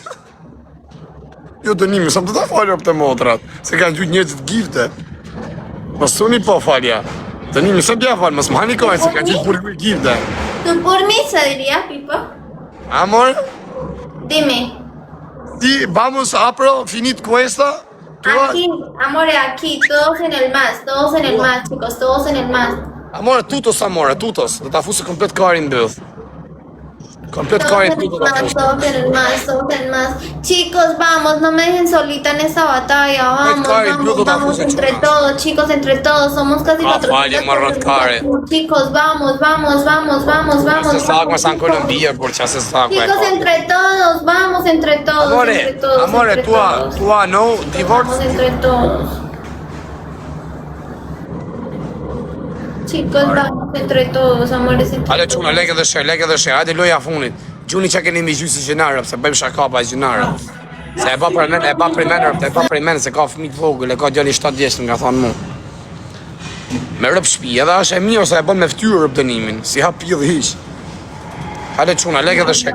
Speaker 1: Jo dënimi, sa më të ta falja për të motrat. Se kanë gjujt njerëzit gifte. Mas suni po falja. Dënimi, sa bja falja, mas më hani kajnë, se kanë gjujt për gifte.
Speaker 2: Tu permisa diría, Pipo.
Speaker 1: Amore.
Speaker 2: Dime.
Speaker 1: Di, vamos, apro, finit cuesta.
Speaker 2: Aquí, amore, aquí, todos en el más, chicos, todos en el más.
Speaker 1: Amore, tutos, do ta fusë komplet karin bëth. Komplet karin tutos do ta fusë.
Speaker 2: Todos en el más. Chicos, vamos, no me dejen solita en esta batalla, vamos entre todos, chicos, entre todos, somos casi 400. Chicos, vamos.
Speaker 1: Se sak më sa në Kolombia, por që se sak
Speaker 2: Chicos, entre todos, vamos entre todos.
Speaker 1: Amore, tua, no, divorce.
Speaker 2: Vamos entre todos. Chicos, vamos entre todos, amores entre
Speaker 1: Ale quna, leke dhe shë, hajde loja funit. Gjuni që keni mi gjysi gjinarë, se bëjmë shaka pa gjinarë. Se e ba prej menë, se ka fëmit vogël, e ka djali 7 vjeç nga thonë mu. Me rëp shpi, edhe është e mirë, se e bën me ftyrë rëp dënimin, si hap pjë dhe hish. Hajde quna, leke dhe shë.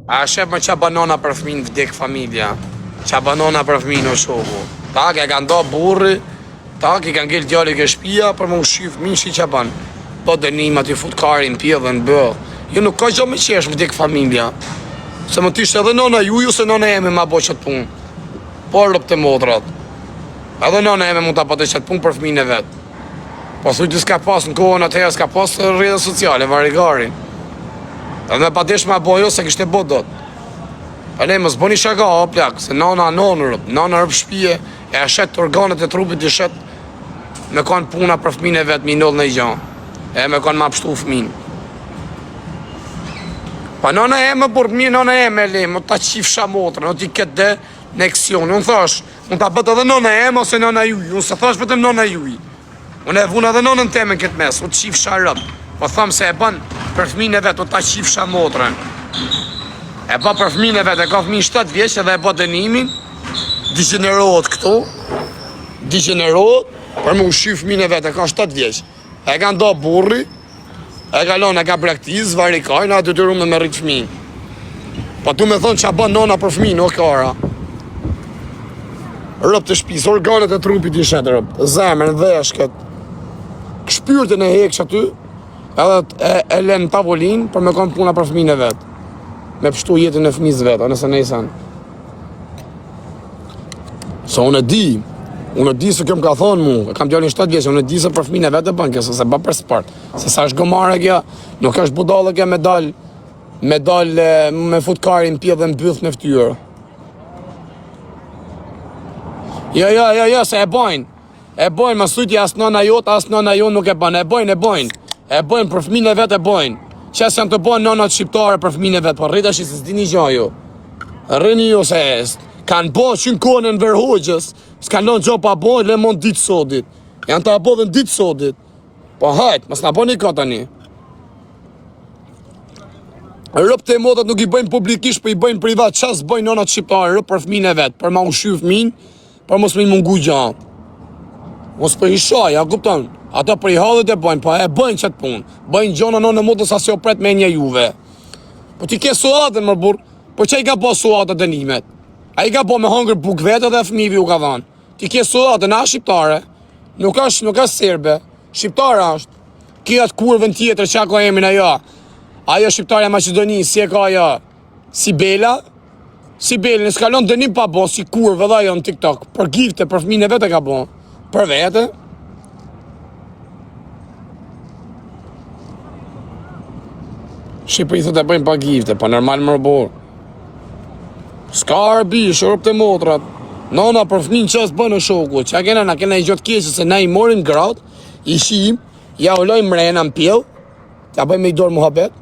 Speaker 1: A shep me qa banona për fëmin vdek familja. Qa banona për fëmin o shoku. Tak e ka ndo burri, tak i ka ngell djali ke shpia për më ushqy fëmin shi qa ban. Po dënim aty fut karin pje dhe në bëll. Jo nuk ka gjo me qesh vdek familja. Se më tishtë edhe nona ju se nona jemi ma bo qëtë pun. Po rëp të modrat. Edhe nona jemi mund të apote qëtë pun për fëmin e vetë. Po thuj të s'ka pas në kohën atëherë s'ka pas të rredhe sociale, varigarin. Edhe me pa desh ma bo jo se kishte bo dot. Ale, mos bëni shaka o plak, se nana rëp shpije, e ashet organet e trupit i shet, me kanë puna për fëmin e vetë, mi nëllë në i gjanë, e me kanë ma pështu fëmin. Pa nana e me burë, mi nana e me le, më ta qifsha motrë, në ti këtë dhe në eksionë, unë thash, unë ta bët edhe nana e me ose nana juj, unë se thash vetëm nana juj. Unë e vunë edhe nanën teme këtë mes, u të qifsha rëp, po thamë se e bën për fëmin e vetë, u ta qifsha motrën. E ba për fëmin e vetë, e ka fëmin 7 vjeç edhe e ba dënimin, digenerohet këtu, për më ushqy fëmin e vetë, e ka 7 vjeç. E ka nda burri, e ka lon, e ka braktiz, varikajnë, aty të rume me rritë fëmin. Pa tu me thonë që a ba nona për fëmin, o kara. Rëp të shpisë, organet e trupit i shetë rëp, zemën, dheshket, shpyrtën e hekë që aty, edhe e lenë tavolinë për me kanë puna për fëmin e vetë. Me pështu jetën e fëmijës vetë, nëse ne i sanë. Se unë e di se kjo më ka thonë mu, e kam djallin 7 vjeç, unë e di se për fëmijën e vetë e bën kjo, se ba për sport. Se sa është gomare kjo, nuk është budale kjo me dal me fut karin pje dhe mbyth në ftyrë. Jo, se e bojnë. E bojnë, më sujti as nana jotë, as nana jonë nuk e bën, e bojnë. E bojnë për fëmijën e vetë e bojnë. Qes janë të bojnë nonat shqiptare për fëmijën e vetë, por rrita shi se s'dini gja jo. Rrini jo se kanë bo që në kone në verhoqës, s'kanë lonë gjo pa bojnë, le mon ditë sodit. Janë të abo dhe në ditë sodit. Po hajtë, mas në bojnë i ka tani. Rëp të emotat nuk i bëjnë publikisht, për i bëjnë privat, qas bëjnë nonat shqiptare, rëp për fëmijën e vetë, për ma ushqy fëmijën, për mos me i mungu gja. Mos për i shaj, a kupton? Ata për i halët e bëjnë, pa e bëjnë qëtë punë. Bëjnë gjona në motës asjo pret me një juve. Po ti ke suadën më burë, Po që i ka po suatë dënimet? A i ka po me hongër buk vetë dhe fëmijëve u ka dhanë. Ti ke suatë na shqiptare, nuk është serbe, shqiptare është. Ki atë kurvën tjetër që ka emin ajo. Ajo shqiptare Maqedonisë, si e ka ajo? Sibela? Sibela, në s'kalon dënim pa bo, si kurvë dhe ajo në TikTok. Për gifte, për fëmijën e vete ka bo. Për vete. Shqipëri thot e bëjmë pa gifte, pa normal më rëborë. Ska arbi, shërëp të motrat. Nona për fëmin qësë bënë shoku. Qa kena, na kena i gjotë kjesë se na i morim gratë, i shim, ja ulloj mrena në pjell, ja bëjmë i dorë muhabet,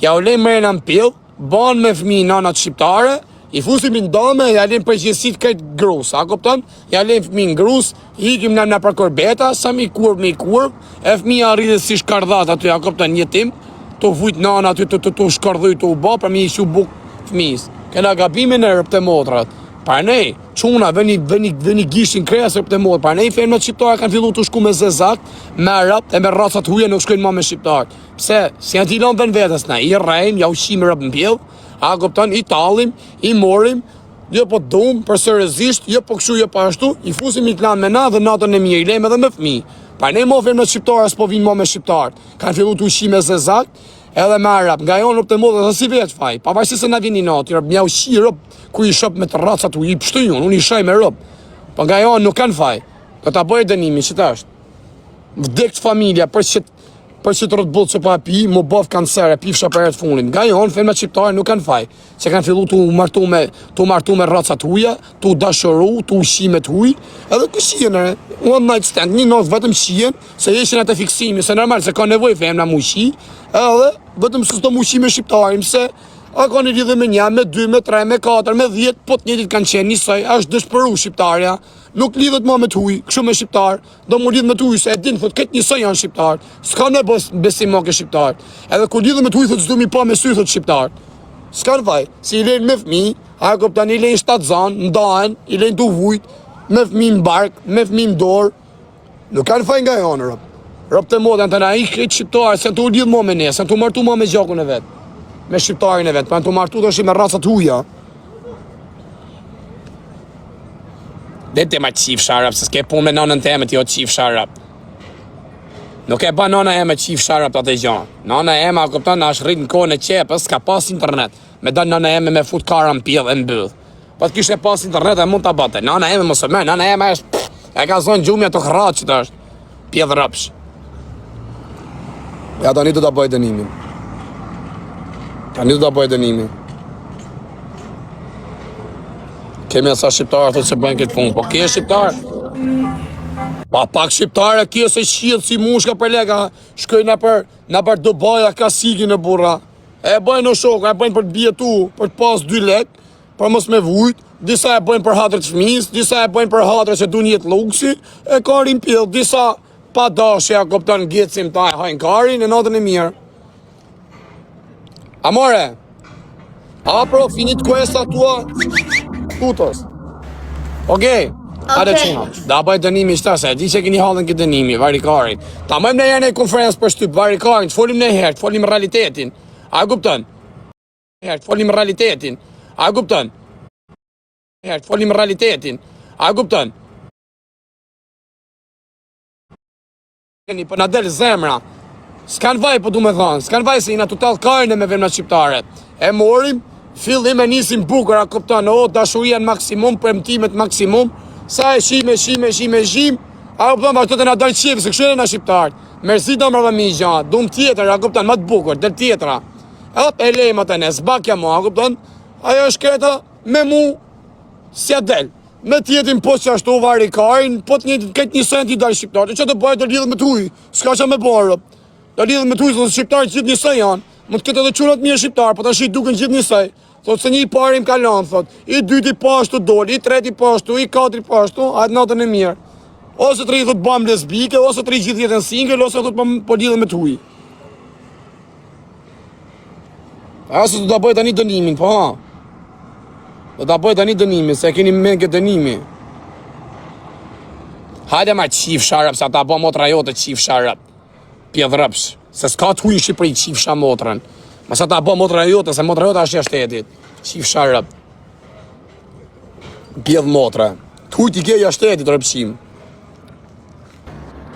Speaker 1: ja ulloj mrena në pjell, banë me fëmi nanat shqiptare, i fusim i ndome, ja lejmë përgjësit këtë grus, a kopton? Ja lejmë fëmi në grus, hikim në për korbeta, sa mi kurv, e fëmi a rridhe si shkardhat aty, a kopton, një tim, të vujt nana aty të shkardhuj të u ba, për mi i shu buk fëmis. Kena gabimin e rëpë të motrat. Par ne, quna, veni gishin kres rëpë të motrat. Par ne, femnat shqiptarë kanë fillu të shku me zezak, me rëpë, e me racat huja nuk shkojnë ma me shqiptarë. Pse, si janë tilon vën vetës na, i rejmë, ja ushime rëpë në pjellë, a kopton, i talim, i morim, jo po dumë, për sërëzisht, jo po këshu, jo po ashtu, i fusim i plan me na dhe natën e mirë, i lejmë edhe me fëmi. Par ne, mo femnat shqiptarë, s'po vinë ma me shqiptarë. Kanë fillu të ushime zezak, edhe me arab, nga jonë rëpë të modë dhe si vetë faj, pavarësisht se na vini natë, mja u shi rëpë, ku i shëpë me të racat u i pështu unë i shaj me rëpë, po nga jonë nuk kanë faj, do ta bëjë dënimi, që ta është, vdekt familja, për që të rëtë bëllë që pa pi, më bëf kancer, e pifsha për e të fundin, nga jonë, femnat shqiptare nuk kanë faj, që kanë fillu të martu me racat huja, të dashëru, të ushimet huj, edhe ku shien, one night stand, një notë vetëm shien, se jeshin atë fiksimi, se normal, se ka nevoj femna mu shi, edhe vetëm së të mushi me shqiptarim, se a ka një lidhe me një, me 2, me 3, me 4, me 10, po të njëtit kanë qenë njësaj, është dëshpëru shqiptarja, nuk lidhet ma me të huj, kështu me shqiptar, do mu lidh me të huj, se e din, thot, këtë njësaj janë shqiptar, s'ka në besim ma ke shqiptar, edhe ku lidhe me të huj, thot, s'du mi pa me sy, thot, shqiptar, s'ka në vaj, si i lejnë me fmi, a e koptan, i lejnë 7 zanë, ndahen, i lejnë të vujt, me fmi në bark, me fmi në dorë, nuk kanë faj nga janë, rëpë të modë, të na i këtë shqiptarë, se në të u lidhë mo me ne, se në të martu mo me gjakun e vetë, me shqiptarin e vetë, për në të martu të është me racat huja. Dhe të ma qif sharap, se s'ke pun me nanën të emet, jo qif sharap. Nuk e ba nana e me qif sharap të atë gjanë. Nana e me, a këptan, është rritë në kohën e qepës, s'ka pas internet. Me da nana e me fut kara në pjellë e në bëdhë. Po të kishte pas internet e mund të abate. Nana e me mësë me, nana e me është, e ka zonë gjumja të kratë që të është. Pjellë rëpsh. Ja, tani do të bëjë dënimin. Tani do të bëjë dënimin. Kemi asa shqiptarë të që bëjnë këtë punë, po kje shqiptarë? Pa pak shqiptarë, kje se shqilë si mushka për lega, shkoj në për Dubai, ka sigi në burra. E bëjnë në shokë, e bëjnë për të bjetu, për të pas 2 lek, për mos me vujt, disa e bëjnë për hatër të fëmis, disa e bëjnë për hatër që du njetë luksi, e karin pjellë, disa pa dashja, kopton gjecim taj, hajnë karin e natën e mirë. Amore, apro, finit questa tua, tutos. Okej, hajde quna. Da bëjt dënimi shta se, di që keni halën këtë dënimi, vari karin. Ta mëjmë në jene konferencë për shtyp, vari karin, të folim në herë, të folim realitetin. A gupton? Herë, të folim realitetin. A gupton? Herë, të folim realitetin. A gupton? Për në delë zemra, s'kan vaj për du me thonë, s'kan vaj se jina total karne me vemna shqiptare. E morim, fillim e nisim bukur, a kupton, o, dashuria në maksimum, premtimet maksimum, sa e shime, a kupton, vazhdo të nga dalë qefë, se kështu e në shqiptarë. Mersi do më rëmi gjanë, dum tjetër, a kupton, më të bukur, del tjetra. E lejmë atë ne, zbakja mu, a kupton, ajo është kreta me mu, si a del. Me tjetin po që ashtu vari karin, po të një këtë një senti dalë shqiptarë, që të bëjë të lidhë me të huj, s'ka që me borë, të lidhë me të huj, se shqiptarë gjithë njësaj janë, më të këtë edhe qunat mirë shqiptarë, po të shi duken gjithë njësaj, thot se një i parim ka lanë, thot, i dyti pashtu doli, i treti pashtu, i katri pashtu, ajtë natën e mirë, ose të rejtë të bëjmë lesbike, ose të rejtë gjithë jetën single, ose të po lidhë me të huj. Ase të bëjë tani dënimin, po ha. Do ta bëjë tani dënimin, se keni me këtë dënimi. Hajde ma qif sharap, sa ta bo motra jote qif sharap. Pjedhrëpsh, se s'ka të huj në Shqipëri qif sha motrën. Masa ta bë motra jote, se motra jote është e shtetit. Shif sharëp. Pjedh motra. Kujt I ke ja shtetit rëpshim.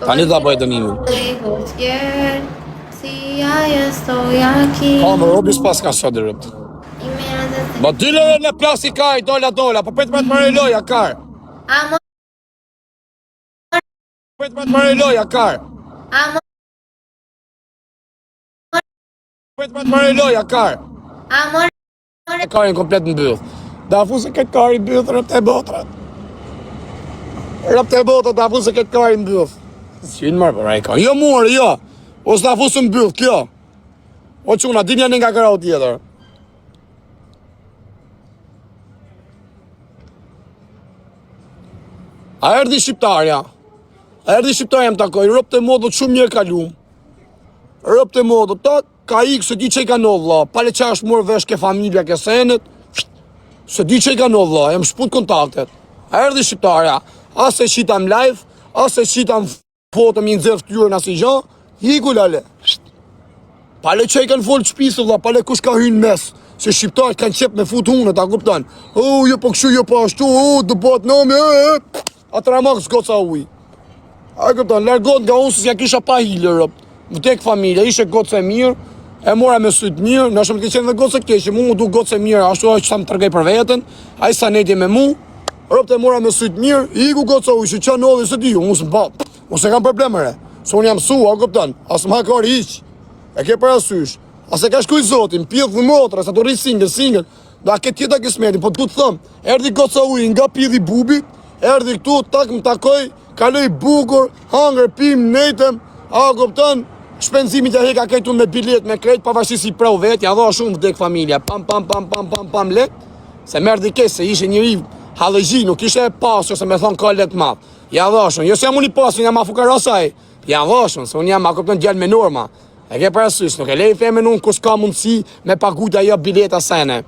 Speaker 1: Tani da bëj dënimin. Po, më robi s'pas ka sot rëpt. Ba dile në plasi kaj, dola, po petë me të marrë loja, kar. Petë me të marrë loja, kar. Petë me të marrë loja, kar. Karin komplet në bëth. Da fu se këtë kari bëth, rëpt e botrat. Rëpt e botrat, da fu se këtë kari në bëth. Së marrë për rejka. Jo morë, jo. O s'da fu se në bëth, kjo. O quna, din janë nga kërau tjetër. A erdi shqiptarja. A erdi shqiptarja më takoj. Rëpt e modot shumë mirë kalum. Rëpt e modot, ta ka ikë se di që I ka në vla. Pale që është morë vesh ke familja, ke senet. Se di që I ka në vla, e më shput kontaktet. A erdi shqiptarja. Ase qitam live, ase qitam foto mi nëzirë ftyrën asi gja, hiku lale. Pale që I kanë folë qpisë vla, pale kush ka hynë mes. Se shqiptarët kanë qep me fut hunë, ta kuptan. O, jo po këshu, jo po ashtu, o, dëbat nëmi, atëra makë s'goca uj. A kuptan, largot nga unë se s'ja kisha pa hilë rëpt. Vëtek familja, ishe gocë e mirë, e mora me sytë mirë, në shumë të qenë dhe gocë e keqë, mu du gocë e mirë, ashtu që sa më tërgej për vetën, a I sa netje me mu, rëpt e mora me sytë mirë, I ku gocë u, që në odhe së di, unë së më ba, unë se kam problemere, se unë jam su, a kuptan, asë më hakar hiq, e ke për asysh, asë e ka shkuj zotin, pjedhë dhe motra, sa të rri single, da ke tjeta kismetin, po të thëmë, erdi gocë u nga pjedhi bubit, erdi këtu, tak më takoj, kaloj bukur, hangër, pim, nejtem, a kuptan, shpenzimit e heka kajtu me bilet, me krejt, pavarësisht si prau vet, ja dha shumë vdek familja, pam lek, se merdi kes, se ishe njëri halëgji, nuk ishe pasur, se me thonë ka lek madh. Ja dha shumë, jo se jam unë I pasur, jam ma fukarasaj, ja dha shumë, se unë jam ma kupton djallë me norma, e ke parasysh, nuk e lej femen unë kus ka mundësi me paguta jo bileta sene.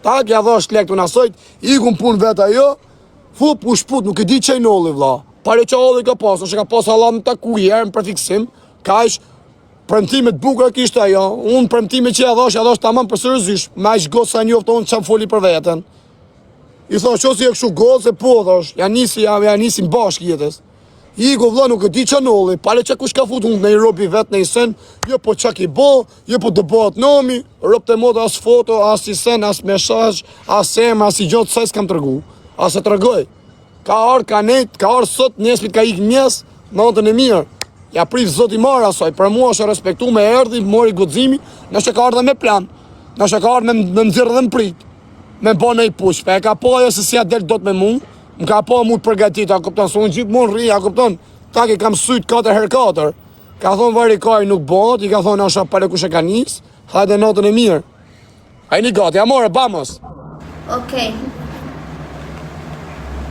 Speaker 1: Tak, ja dha është lek të nasojt, ikun pun vet ajo, fu pu shput, nuk e di që I nolli vlla. Pare që olli ka pasur, që ka pasur Allah në taku I herë në përfiksim, ka ish premtimet bukra kishtë ajo, unë premtimet që ja dhash tamam për sërëzysh, ma ish gosë sa njoftë unë që më foli për vetën. I thash, që si e këshu gosë, e po dhash, ja nisim bashkë jetës. I go vla nuk e di që nolli, pale që kush ka fut unë në I robi vetë në I sen, jo po që ki bo, jo po dëbat nomi, rëpte modë as foto, as I sen, as mesazh, as emër, as I gjotë, sa I s'kam tërgu, as e tërgoj. Ka arë, ka nejt, ka arë sot, njespit ka ikë mjes, natën e mirë. Ja priv zoti marë asoj, për mua është respektu me erdi, mori godzimi, nështë ka arë dhe me plan, nështë ka arë me nëzirë dhe më prit, me bo në I push, pe e ka po ajo se si ja del dot me mu, më ka po mu të përgatit, a kupton, se unë gjithë mund rri, a kupton, tak I kam syt 4x4, ka thonë vari kaj nuk bot, I ka thonë asha pale kush e ka njës, hajde natën e mirë. Hajni gati, amore, bamos.
Speaker 2: Okej.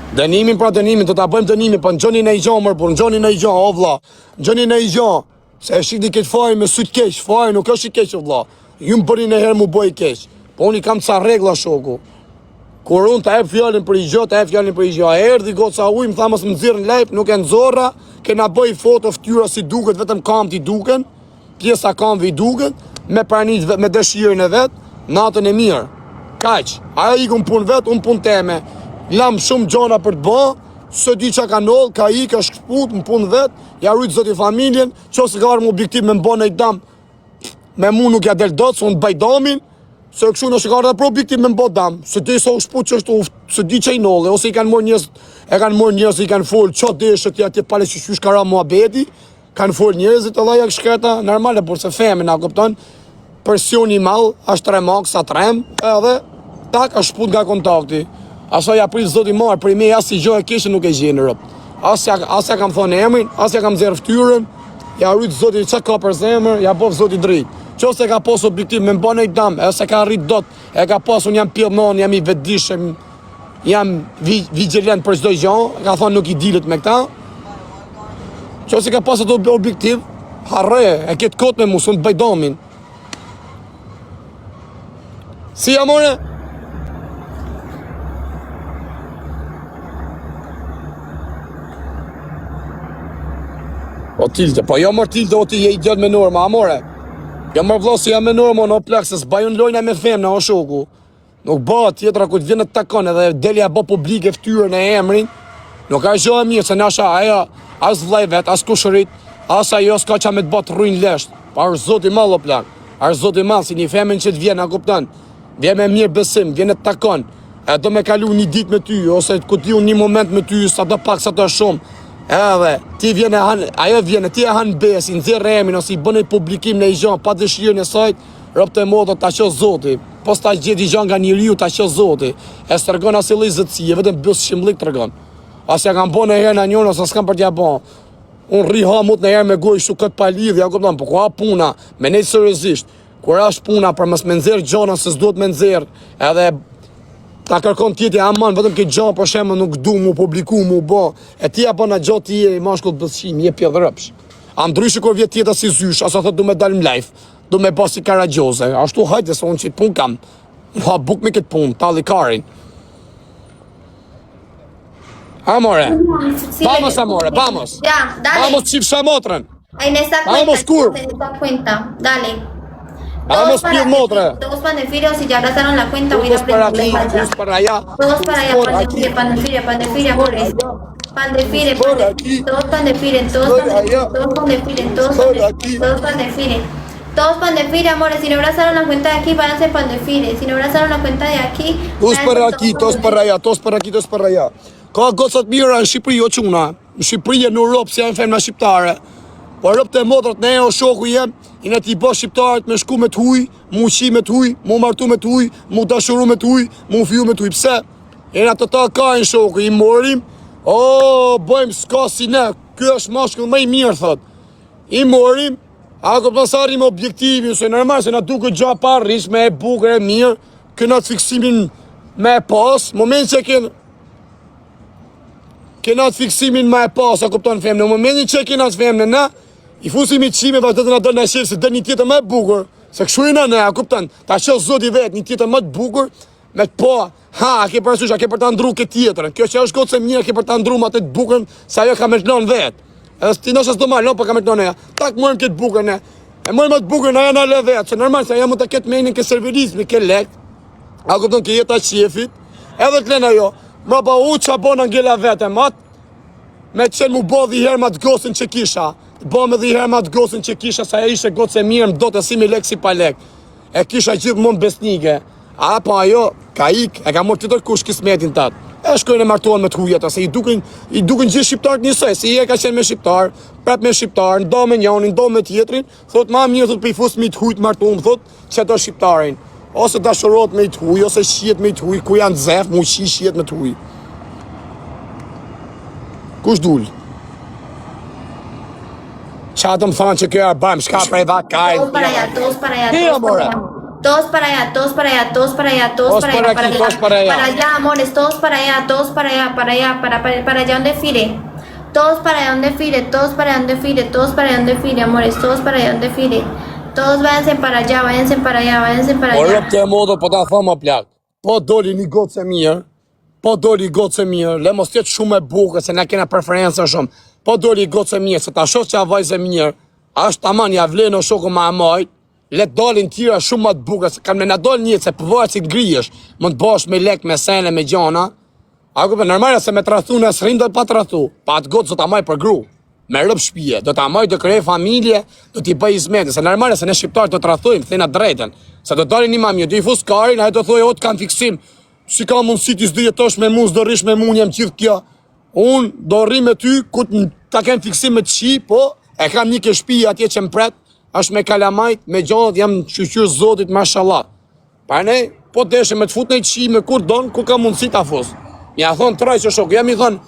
Speaker 1: Dënimin pra dënimin, të ta bëjmë dënimin, po në gjoni në I gjonë mërë, por në gjoni në I gjonë, o vla, në gjoni në I gjonë, se e shikni këtë fajnë me sytë keq, fajnë nuk është I keq, o vla, ju më bëri në herë mu bëj keq, po unë I kam ca regla shoku, kur unë ta ep fjallin për I gjonë, a erdi goca uj, më thamës më zirë në lejp, nuk e në zorra, kena bëj foto ftyra si duket, vetëm kam t'i duken, pjesa kamve I duken, me pranit, me dëshirën e vetë, natën e mirë, kaq, ajo I kun pun vetë, unë pun teme, lam shumë gjona për të ba, së di që ka nollë, ka I, ka shkëput, më punë vetë, ja rujtë zoti familjen, që se ka arë më objektiv me më bënë e I dam, me mu nuk ja del dotë, së unë të bajdamin, se këshu në shkarë dhe për objektiv me më bëtë dam, se di sa u shkëput që është, së di që I nollë, ose I kanë morë njës, I kanë folë, që deshët ja tje pale që shush kara mua beti, kanë folë njëzit, edhe ja këshkreta, normale, por se femi, na kupton, presioni malë, ashtë tremak, sa trem, edhe, tak, ashtë shkëput nga kontakti. Aso ja prit zoti marë, për I me asë I gjohë e kishë nuk e gjenë rëpë. Asja kam thonë emrin, asja kam zerë ftyrën, ja rritë zoti që ka për zemër, ja bëvë zoti drejtë. Qo se ka posë objektiv me mba në I dam, e se ka rritë dot, e ka posë unë jam pjellnon, jam I vedishëm, jam vigilent për çdo gjë, ka thonë nuk I dilet me këta. Qo se ka posë ato objektiv, harre, e ketë kotë me mu, së në të bajdomin. Si amore? O tilte, po jo mërë tilte, o ti je I djallë me norma, amore. Ja më vëlla si jam me normal o plak se s'bajun lojna me femna o shoku. Nuk bëhet tjetra ku të vjen të takon edhe delja bë publike fytyrën e emrin. Nuk ka gjë e mirë se nasha ajo as vllai vet, as kushërit, as ajo s'ka qa me të bot rruin lesht. Pa është zoti mall o plak. Është zoti mall si një femën që të vjen, a kupton? Vjen me mirë besim, vjen të takon. E do me kalu një ditë me ty, ose ku ti një moment me ty, sa do pak, sa do shumë. Edhe, ti vjen e han, ajo vjen, ti e han besin, nxjerr emrin, ose i bën publikim në i gjan, pa dëshirën e sajt, ropte moto ta qo zoti. Po s'ta gjeti gjan nga njeriu ta qo zoti. E s'tërgon as llojzëtësi, vetëm bus shimllik tregon. As ja kanë bën herë në njën, ose s'kan për t'ja bën. Unë rri hamut në herë me gojë shu këtë pa lidhja, kupton, po ku ha puna, me nejtë seriozisht. Kur është puna për mos me nxjerr gjona se s'duhet me nxjerr, edhe ta kërkon tjetër aman, vetëm ke gjë për shembull nuk du mu publiku mu bë. E ti apo na gjë ti i mashkull bëzhim, je pjedhrëpsh. A ndryshe kur vjet tjetër si zysh, asa thot du me dal në live, du me bë si Karagjoze. Ashtu hajde se unë që pun kam. Ha buk me këtë punë, talli karin. Amore. Vamos amore, vamos.
Speaker 2: Ya, dale.
Speaker 1: Vamos chipsa motrën.
Speaker 2: En esa cuenta.
Speaker 1: Vamos, Kur.
Speaker 2: En esa cuenta. Dale.
Speaker 1: Vamos,
Speaker 2: para
Speaker 1: Motra.
Speaker 2: Todos pandefiros, si ya abrazaron la cuenta, voy a
Speaker 1: Todos para
Speaker 2: aprender
Speaker 1: aquí, todos para allá.
Speaker 2: Todos para allá,
Speaker 1: Por aquí.
Speaker 2: pandefire, amores. Pandefire,
Speaker 1: Por aquí.
Speaker 2: todos pandefiren, todos
Speaker 1: Por allá.
Speaker 2: pandefiren, todos
Speaker 1: Por aquí.
Speaker 2: todos pandefiren. Todos pandefire, amores, si no abrazaron la cuenta de aquí, váyanse pandefire. Si no abrazaron la cuenta de aquí,
Speaker 1: Todos para
Speaker 2: váyanse
Speaker 1: aquí, todos para allá, todos para aquí, todos para allá. Ka gocat mira në Shqipëri o quna. Në Shqipëri e në Europë si janë femna shqiptare. Po Europë të modrat ne o shoku jem, i në t'i bë shqiptarët me shku me t'huj, mu qi me t'huj, mu martu me t'huj, mu dashuru me t'huj, mu fju me t'huj. Pse? E në të ta kajnë shoku, i morim, bëjmë s'ka si ne, kjo është mashkull më i mirë, thot. I morim, ako pasarim objektivin, se normal se na duke gja parrish me e bukër e mirë, këna të fiksimin me e pas, moment që kena të fiksimin ma e pas, a kupton femne, në momentin që kena të femne na, i fusim i qime, vazhdo të nga do në shirë, se dhe një tjetër më e bukur, se këshu i në, a kupton, ta qëllë zoti vetë, një tjetër më të bukur, me të po, ha, a ke përësush, a ke për të ndru këtë tjetërën, kjo që është gotë se mirë, a ke për të ndru ma të bukurën, se ajo ka me të nënë vetë, edhe ti nështë asë do malë, po ka me të nënë e, tak mërim këtë bukurën e, mërim atë bukurën aja në le vetë, se normal, se aja mund të ketë menin ke servirizmi, ke lekt, a kupton, ke jeta qefit, edhe të lena jo, mra pa u që bona ngella vete, mat, me qenë mu bo dhiherë ma të gosin që kisha, bo me dhiherë ma të gosin që kisha, sa e ishe gotë se mirë, më do të si mi lek si pa lek, e kisha gjithë mund besnike, a pa ajo, ka ik, e ka mërë të tërë kush kismetin tatë, e shkojnë e martohen me të hujeta, se i duken gjithë shqiptarët njësoj, se i e ka qenë me shqiptar, prap me shqiptar, ndo me njonin, ndo me tjetrin, thot ma mirë, thot për i fus me të hujt martohen, thot që do shqiptarin, ose dashurot me të huj, ose shiet me të huj, ku janë zef, mu shiet me të huj. Kush dul? Qa të më thonë që kjo e bëjmë, shka prej dha kaj.
Speaker 2: Todos para allá, todos para allá,
Speaker 1: Sí,
Speaker 2: todos para
Speaker 1: amore.
Speaker 2: allá. Todos para allá, todos para allá, todos para allá, todos
Speaker 1: Todos
Speaker 2: para
Speaker 1: para
Speaker 2: allá,
Speaker 1: aquí, todos para allá.
Speaker 2: para allá, amores, todos para allá, todos para allá, para allá donde fire. Todos para allá donde fire, todos para allá donde fire, todos para allá donde fire, amores, todos para allá donde fire. Todos váyanse para allá, váyanse para allá, váyanse para
Speaker 1: Po
Speaker 2: allá.
Speaker 1: rëp të e modo, po ta thoma plak. Po doli një gotë se mirë, po doli gotë se mirë, le mos tjetë shumë e buke, se na kena preferenca shumë. Po doli gotë se mirë, se ta shoh që a vajzë e mirë, është taman ja vlenë o shoku ma e majtë, le dolin tjera shumë më të buke, se kam në dol një, se përvojët si të ngrijesh, mund të bosh me lek, me sene, me gjana. Ako për nërmare se me të rathu në sërin do të pa të rathu, pa atë gotë do të amaj për gru. Me rëp shpije, do të amaj të krej familje, do t'i bëj izmete, se nërmare se ne shqiptarë do të rathujmë, thina drejten, se do dalin një mamje, do i fus karin, a e do thoi, o të kam fiksim, si ka mundësi ti s'do jetosh me mu, s'do rish me mu njem qithë kjo, unë do rri me ty, ku ta kem fiksim me të qi, po, e kam një ke shpije atje që më pret, është me kalamajt, me gjonët, jam qyqyr zotit, mashallah. Pa ne, po deshe me të fut në qi, me kur don, ku ka mundësi ta fus. Mja thonë traj që shok, jam i thonë,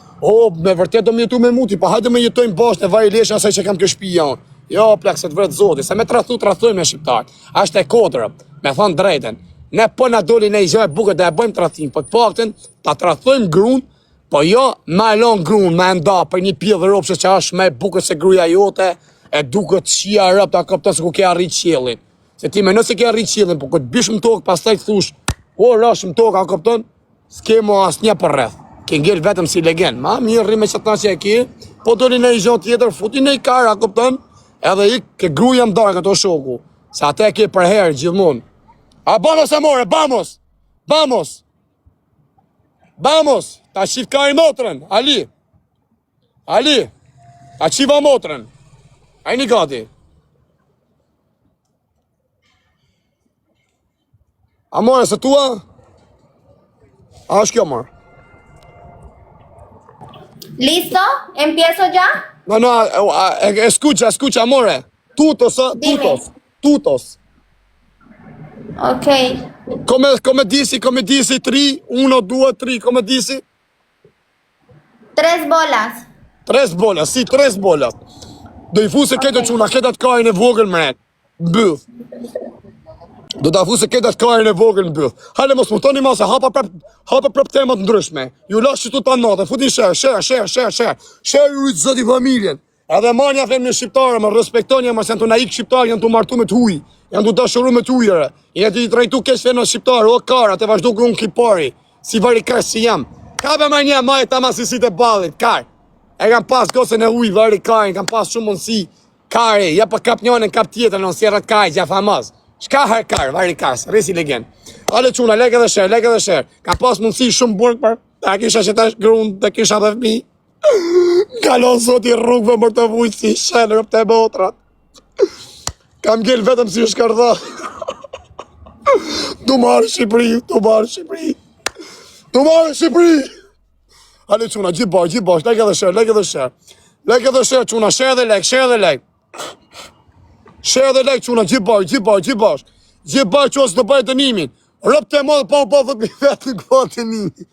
Speaker 1: me vërtet do me jetu me muti, pa hajde me jetojmë bashkë në vaj leshe asaj që kam kjo shpija unë. Jo, plak, se të vret zoti, se me të rathujmë me shqiptarë. Ashtë e kodrë, me thonë drejten. Ne po na doli në i gjë e buke dhe e bëjmë të rathim, po të pakten, ta të rathujmë grun, po jo me elon grun, me nda, për një pjellë ropshe që është me buke se gruja jote, e duke të shia rëp, ta këpton se ku ke arrit qjelin. Se ti me nëse ke arrit qjelin, po këtë bish më tokë, pas taj të thush, o, rash më tokë, a këpton, s'ke mo as një për rreth. Ke ngell vetëm si legend. Ma mirë rri me qëtëna që e ki, po doli në i gjonë tjetër, futi në i karë, a këpton, edhe i ke gruja më darë këto shoku. Sa ate ke për herë gjithmonë. A vamos amore, vamos. Vamos. Vamos. Ta shif karin motrën, Ali. Ali. Ta shiva motrën. A një gati. Amore, se tua? A është kjo, amore?
Speaker 2: ¿Listo? ¿Empiezo ya?
Speaker 1: No, escucha, amore. Tutos,
Speaker 2: Dime.
Speaker 1: tutos.
Speaker 2: Ok.
Speaker 1: Come dici, 3, 1, 2, 3, come dici?
Speaker 2: 3 bolas.
Speaker 1: 3 bolas, si, 3 bolas. Do I fuse këtë quna, këtë atë karin e vogël mret. Mbyll. Do ta fuse këtë atë karin e vogël mbyll. Hale mos mutoni ma se hapa prap temat ndryshme. Ju lash që tu ta natë, futi share. Share ju zoti familjen. Edhe manja flem në shqiptare, më respektoni, më se janë të naik shqiptar, janë të martu me të huj. Janë të dashuru me të hujere. Janë të i trajtu kesh fena shqiptar, o kara, të vazhdo kërun kipari. Si vari kar si jam. Ka be ma një ma e ta masisit e balit, kar. E kam pas gosën e huj, vari karin, kam pas shumë mundësi. Kari, ja pa kap njën, kap tjetër, në sjerët kari, gja famaz. Shka her kar, vari kar, resi legend. Ale quna, lek edhe shër. Ka pas mundësi shumë burg, për, ta kisha që tash grun, ta kisha dhe fmi. Kalon zoti rrugve mërë të vujtë si shenë rëpë të botrat. Kam gjell vetëm si shkardha. Tu marë Shqipëri. Ale quna, gjithë bash, lek edhe shër. Lek edhe shër, quna, shër dhe lek. Shër dhe lek, quna, gjithë bash. Gjithë bash që ose të bëjë të nimin. Rëpë të modë, pa 10.000 vetë në këva të nimin.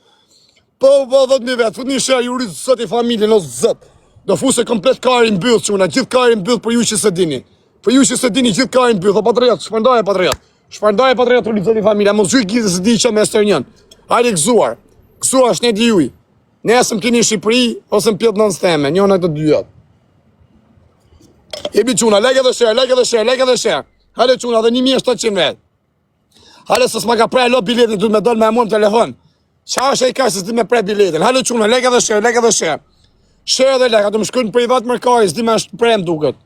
Speaker 1: Po 10.000 vetë, fut një shërë, ju rritë zëti familjen, o zëtë. Do fuse komplet karin bëllë, quna, gjithë karin bëllë për ju që se dini. Për ju që se dini gjithë karin bëllë, o patriot, shpërndaj patriot. Shpërndaj patriot, u rritë zëti familja, mos gjyë gjithë se di që me estër njën. Hajde këzuar është ne di juj. Ne esëm kini Shqipëri, ose më pjetë në steme, njën e të dyjat. Ebi quna, lek edhe shërë. Hajde quna, dhe 1.700 vetë. Hajde se s'ma ka prej lo biletin, du me dollë me mua në telefon. Qa është e i ka se s'di me prej biletin. Hajde quna, lek edhe shërë. Shërë dhe lek, atë më shkujnë privat mërkari, s'di me është prej më duket.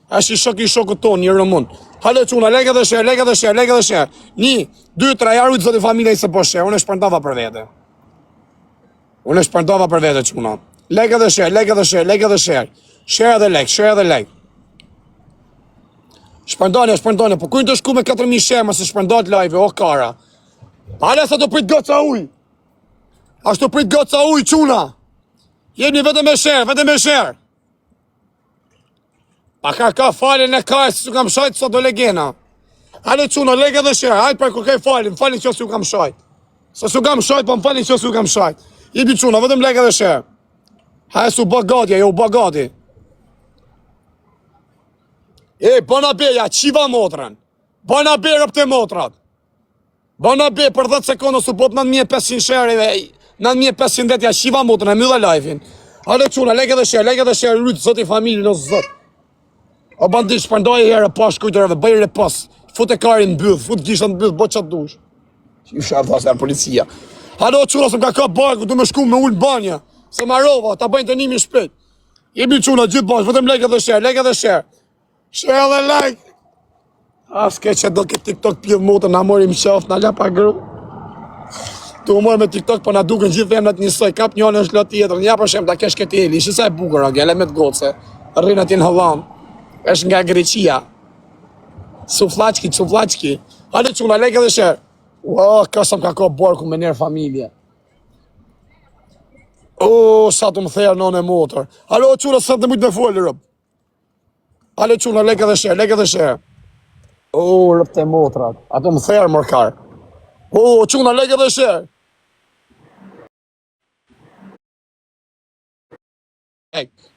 Speaker 1: Është i shokët tonë, një rëmun. Hajde quna, lek edhe shërë. 1, 2, 3, jaru të zoti familje i se po shërë, unë e shpërndava për vete. Quna. Lek edhe shërë. Shërë dhe lek. Shpërndane, po kujnë të shku me 4.000 shërë, ma se shpërndat live, o kara. Hale sa të prit goca uj. Ashtë të prit goca uj, quna. Jeni vetëm me shërë. Pa ka falin e kaj, si su kam shajt, sa do legena. Hale quna, leg edhe shërë, hajt për kërkaj falin që su kam shajt. Sa su kam shajt, pa më falin që su kam shajt. Ibi quna, vetëm leg edhe shërë. Hajt su bagati, jo bagati. Bëna beja, qiva motrën. Bëna be rëp të motrat. Bëna be për 10 sekundë, su bot 9.500 shërë, 9.500 vetja, qiva motrën, e mylla live-in. Ale quna, leg edhe shërë, rritë, zoti familje, në zot. O bandit, shpërndaj e herë, pash kujtërëve, bëjre pas. Fut e karin në bëdh, fut gishat në bëdh, bot qatë dush. Që shërë thasë e policia. Ale o quna, se më ka barku, du me shku me ullë banja. Se marova, ta bëjnë të nimi shpejt. Jemi quna, gjithë bash, vëtëm leg edhe shërë. Shërë dhe like. Aske që do këtë TikTok pjithë motën, na morim qaft, na lapa gru. Tu mor me TikTok, po na duken gjithë femnat njësoj, kap njën është lot tjetër, nja për shem, ta kesh këtë eli, ishë sa e bukur, gjele me të goce, rrinë atje në Holland, është nga Greqia. Suflaqki. Hale quna, lek edhe shërë. Kësëm ka ko borku me njerë familje. Sa të më thejë nën e motor. Hale o quna, sa të mujtë me folë, rëbë. Ale quna, lek edhe shërë. Rëp të motrat. Ato më therë mërkar. Quna, lek edhe shërë.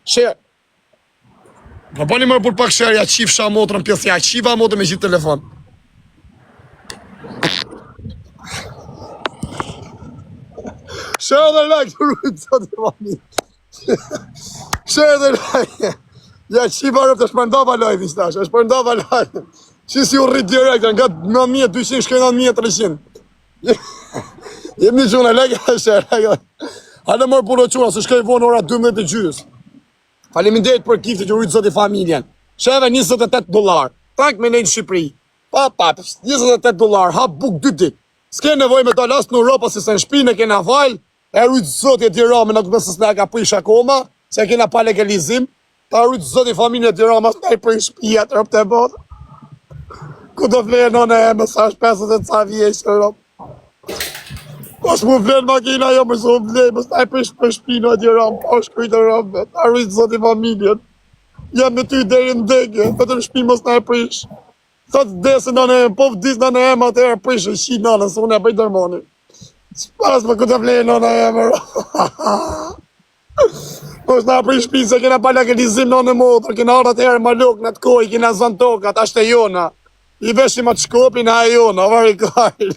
Speaker 1: Shërë. Po bani mërë për pak shërë, ja qifësha motrën pjëthë, ja qiva motrën me gjithë telefon. Shërë dhe lek, rrujtë zotë e mami. Shërë dhe lek. Ja, qiva rëp të shpërndava live, ishtash, shpërndava live. Që si u rritë direkt, nga 9.200 shkoj 9.300. Jemi quna, lek e shërë. Hale mërë puno quna, se shkoj vonë ora 12:30. Faleminderit për kiftë që u rritë zoti familjen. Shëve $28. Tak me nejnë Shqipëri. Pa, $28, hap buk 2 dit. S'ke nevoj me dalë asë në Europa, se se në shpinë e kena falë, e rrujtë zoti e Tirame, në këtës s'ne ka prish akoma, se kena pa legalizim, ta rrujtë zoti familje e Tirame, s'ne i prish shpia të rëpë të botë. Ku do vlerë nëne e me sa 50 ca vjeqë, rëpë. Po s'mu vlerë makina jo, më s'u vlerë, më s'ne i prish për shpinë e Tirame, po shkujtë rëpë, ta rrujtë zoti familje. Jam me ty deri në degje, vetëm shpinë mos na e prish. Sa të desë nëne, po vdis nëne e më atëherë prishë, shi nëne, se unë e bëj dërmoni. S'pas për këtë vlejë nëne e më. Po s'na prish shpinë, se kena pa legalizim nëne motër, kena arë atëherë më lukë në të koj, kena zënë tokat, ashtë e jona. I veshim atë shkopin, a e jona, vari kajlë.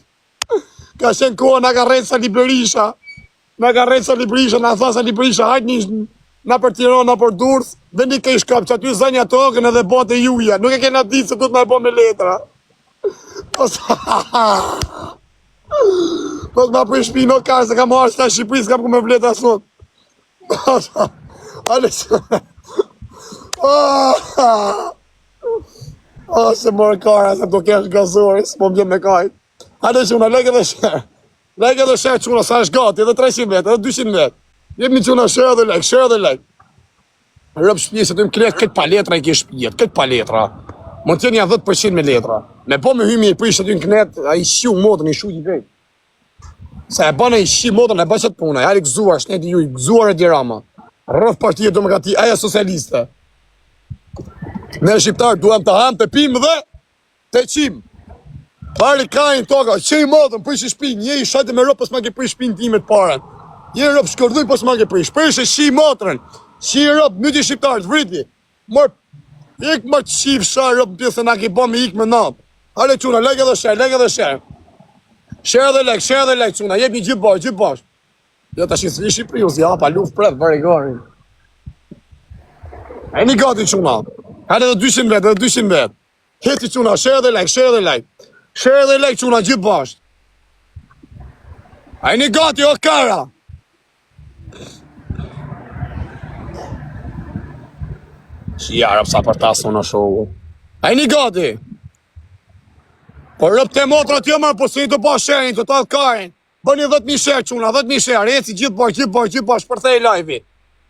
Speaker 1: Ka shenë kohë, nga ka rejtë sa Librisha. Nga ka rejtë sa Librisha, nga tha sa Librisha, hajtë një na për Tiranë, na për Durrës, dhe një kej shkap që aty zënja tokën edhe bote juja. Nuk e kena ditë se du të me bo me letra. Po të ma për shpi në karë, se ka marrë shta Shqipëri, s'kam ku me vleta sot. Ale që... se morë kara, se do kesh gazori, s'po më gjë me kajt. Ale që una, leke dhe shërë. Leke dhe shërë që una, sa është gati, edhe 300 vetë, edhe 200 vetë. Jemi që nga shërë dhe lek, shërë dhe lek. Rëpë shpije se të më kretë këtë pa letra i ke shpijet, këtë pa letra. Më të tjenë 10% me letra. Me po me hymi i prish aty në kënet, a i shiu modën, i shu i vejt. Se e banë i shi modën, e bëqet puna, e i gëzuar, shneti ju, i gëzuar e Tirama. Rëth partije demokrati, aja socialiste. Ne shqiptarë duhem të ham, të pimë dhe të qim. Pari kajnë toka, që i modën, prish i shpin, një i shajtë me rëpës ma ke prish shpin timet paren. Je rëpë shkërduj, po s'ma ke prish. Prish e shi motrën. Shi rëpë, myti shqiptarët, vriti. Mor, ik më të shif shaj rëpë të se na ki bo me ik me napë. Ale quna, lek edhe shër, lek edhe shër. Shër dhe lek, quna, jep një gjithë bash. Jo të shisë një Shqipëri, si hapa luft pret, vërë i gari. E një gati quna. Hale edhe 200 vetë, edhe 200 vetë. Heti quna, shër dhe lek. Shër dhe lek, quna, gjithë bash. A një gati, o kara. Shia rëpë sa për tasë në shohu. A i një gati. Po rëpë të motrat jo marë, po se një të ba shërin, të talë karin. Bëni 10.000 shërë quna, 10.000 shërë, eci gjithë bash, përthej live-i.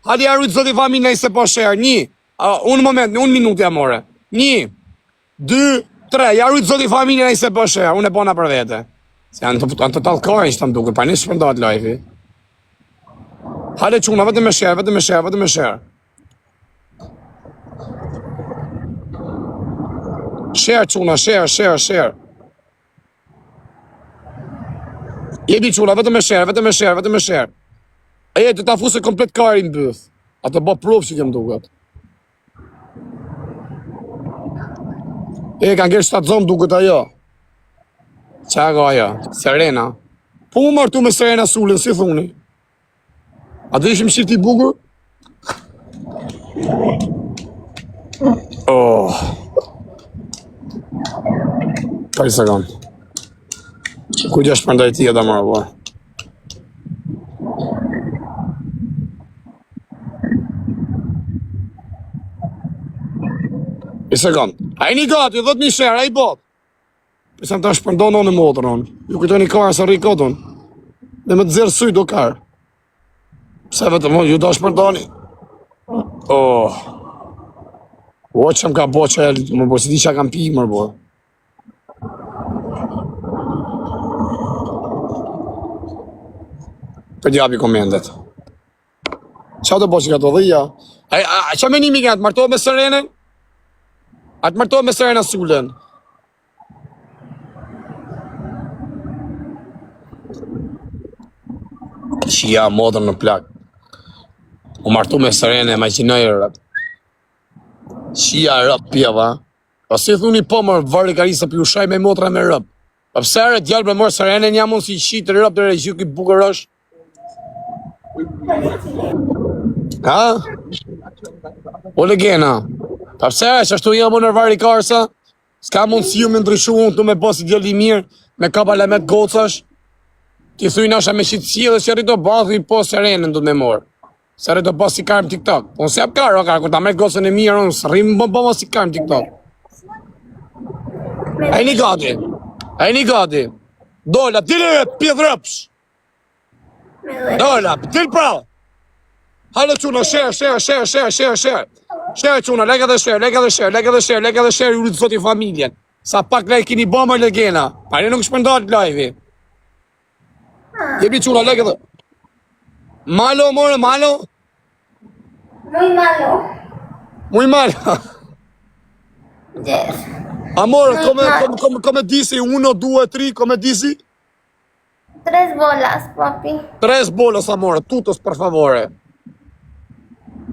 Speaker 1: Hadi arrujtë zoti familje se po shërë, 1, unë moment, 1 minutë ja more. 1, 2, 3, ja arrujtë zoti familje se po shërë, unë e bona për vete. Se janë të talë karin që të më duke, pa një shpërndohet live-i. Hale quna, vetëm me shërë. Share quna, share. Jebi quna, vetëm me share. E jetë të ta fuse komplet kari në bëth. A të bë provë që kem duket. E kanë kërë 7 zonë duket ajo. Qa ka ajo? Serena. Po më martu me Serena Sulën, si thuni? A të ishim shifti bukur? Oh. Kaj se kanë. Kujtë është përndaj tia da marë, bo. I se kanë. A i një gati, 10.000 shërë, a i botë. Pësëm të është përndonë në motër, onë. Ju kujtoj një karë se rikotën. Dhe me të zirë suj do karë. Pse vetëm, ju do është përndoni. Oh. O që më ka bo që e më bo, si di që kam pi mërë bo. Për djapi komendet. Qa të bo që ka të dhija? Qa menimi ka të martohet me Serenën? A të martohet me Serena Sulën? Qia modern në plak. U martu me Serenën, imaginoj rëp. Qia rëp pjeva. O si thuni po mërë varë i karisa për ushaj me motra me rëp. Po pëse arë djallë për mërë Serenën jam unë si qitë rëp dhe regjë ki bukër është. Ha? O legena. Po pëse arë që ashtu jam unë varë i karisa? Ska mund si ju me ndryshu unë të me posi djallë i mirë, me kapa lemet gocash. Ti thuj nasha me shqitësia dhe që rrito bathi po Serenën du të me morë. Se rrito po si karmë TikTok. Unë se jap karë, kur ta me gocën e mirë, unë së rrimë po si karmë TikTok. E një gati. E një gati. Dola, dile pjedhrëpsh. Dola, dil pra. Halo quna, share. Share quna, lega dhe share, ju rritë zoti familjen. Sa pak lej kini bëma legena. Pari nuk shpëndat live-i. Jebi quna, lega dhe. Malo, more, malo.
Speaker 2: Muy malo.
Speaker 1: Muy malo.
Speaker 2: Yes.
Speaker 1: Amore, come dici? 1, 2, 3, come dici?
Speaker 2: 3 bolas, papi.
Speaker 1: 3 bolas, amore, tutos, per favore.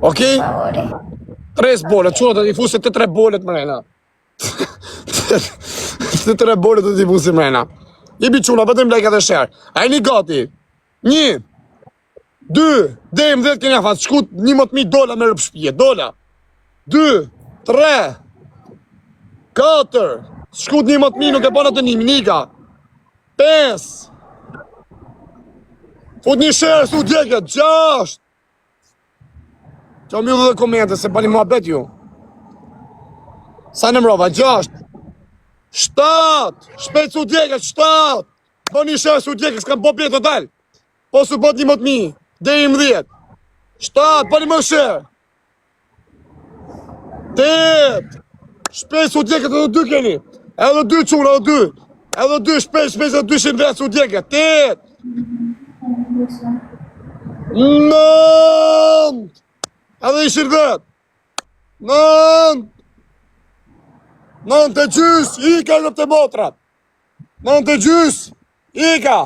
Speaker 1: Ok?
Speaker 2: Por favore.
Speaker 1: 3 bolle, quna të t'i fuse të 3 bollet mrena. Të 3 bollet të t'i fuse mrena. Jebi quna, vetëm like dhe share. A e një gati? 1, 2, dejmë 10 kënja fatë, shkut $11,000 me rëpshpije, dola. 2, 3, 4, shkut 11,000 nuk e bëna të njimi, nika. 5, fut një share, su djeket, 6, qa mi dhe komente, se bani mua bet ju. Sa në mrova, 6, 7, shpejt su djeket, 7, bo një share su djeket, s'kam bo bje total. Po su bot 11,000, dhe 10, 7, bani më share. 8, shpejt su djeket edhe 2 keni. Edhe 2 quna, edhe 2, shpejt edhe 200 vetë su djeket. 8, 9, edhe 100 vetë. 9, 9 të gjys, ika në të motrat. 9 të gjys, ika.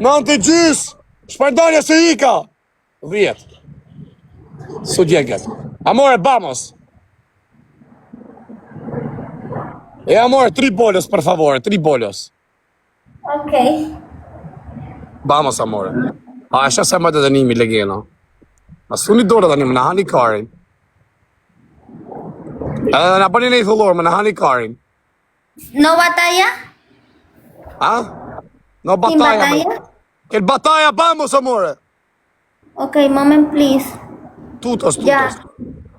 Speaker 1: 9 të gjys, shpërdanja se ika. 10. Su djeket. Amore, vamos. E amore, 3 bolos, per favore, 3 bolos.
Speaker 2: Ok.
Speaker 1: Vamos, amore. A, esha se më të dënimi, legena. Ma suni dore të një, më në hani karin. Edhe në bëni në i thullor, më në hani karin.
Speaker 2: No batalla?
Speaker 1: Ha? No
Speaker 2: Sin
Speaker 1: batalja, me.
Speaker 2: batalla?
Speaker 1: Kel batalja, vamos, amore.
Speaker 2: Ok, moment, please.
Speaker 1: Tutos.
Speaker 2: Ja.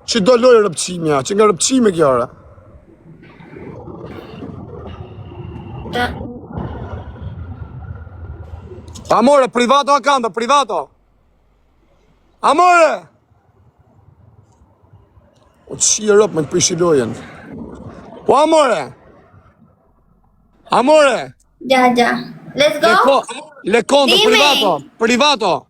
Speaker 1: Që do lojë rëpqimja, që nga rëpqime kjara.
Speaker 2: Ja.
Speaker 1: Amore, privato accanto, privato. Amore! O të shirë rëpë me të prishi lojen. Po, amore! Amore!
Speaker 2: Ja. Let's go.
Speaker 1: Le conto,
Speaker 2: Dime.
Speaker 1: privato.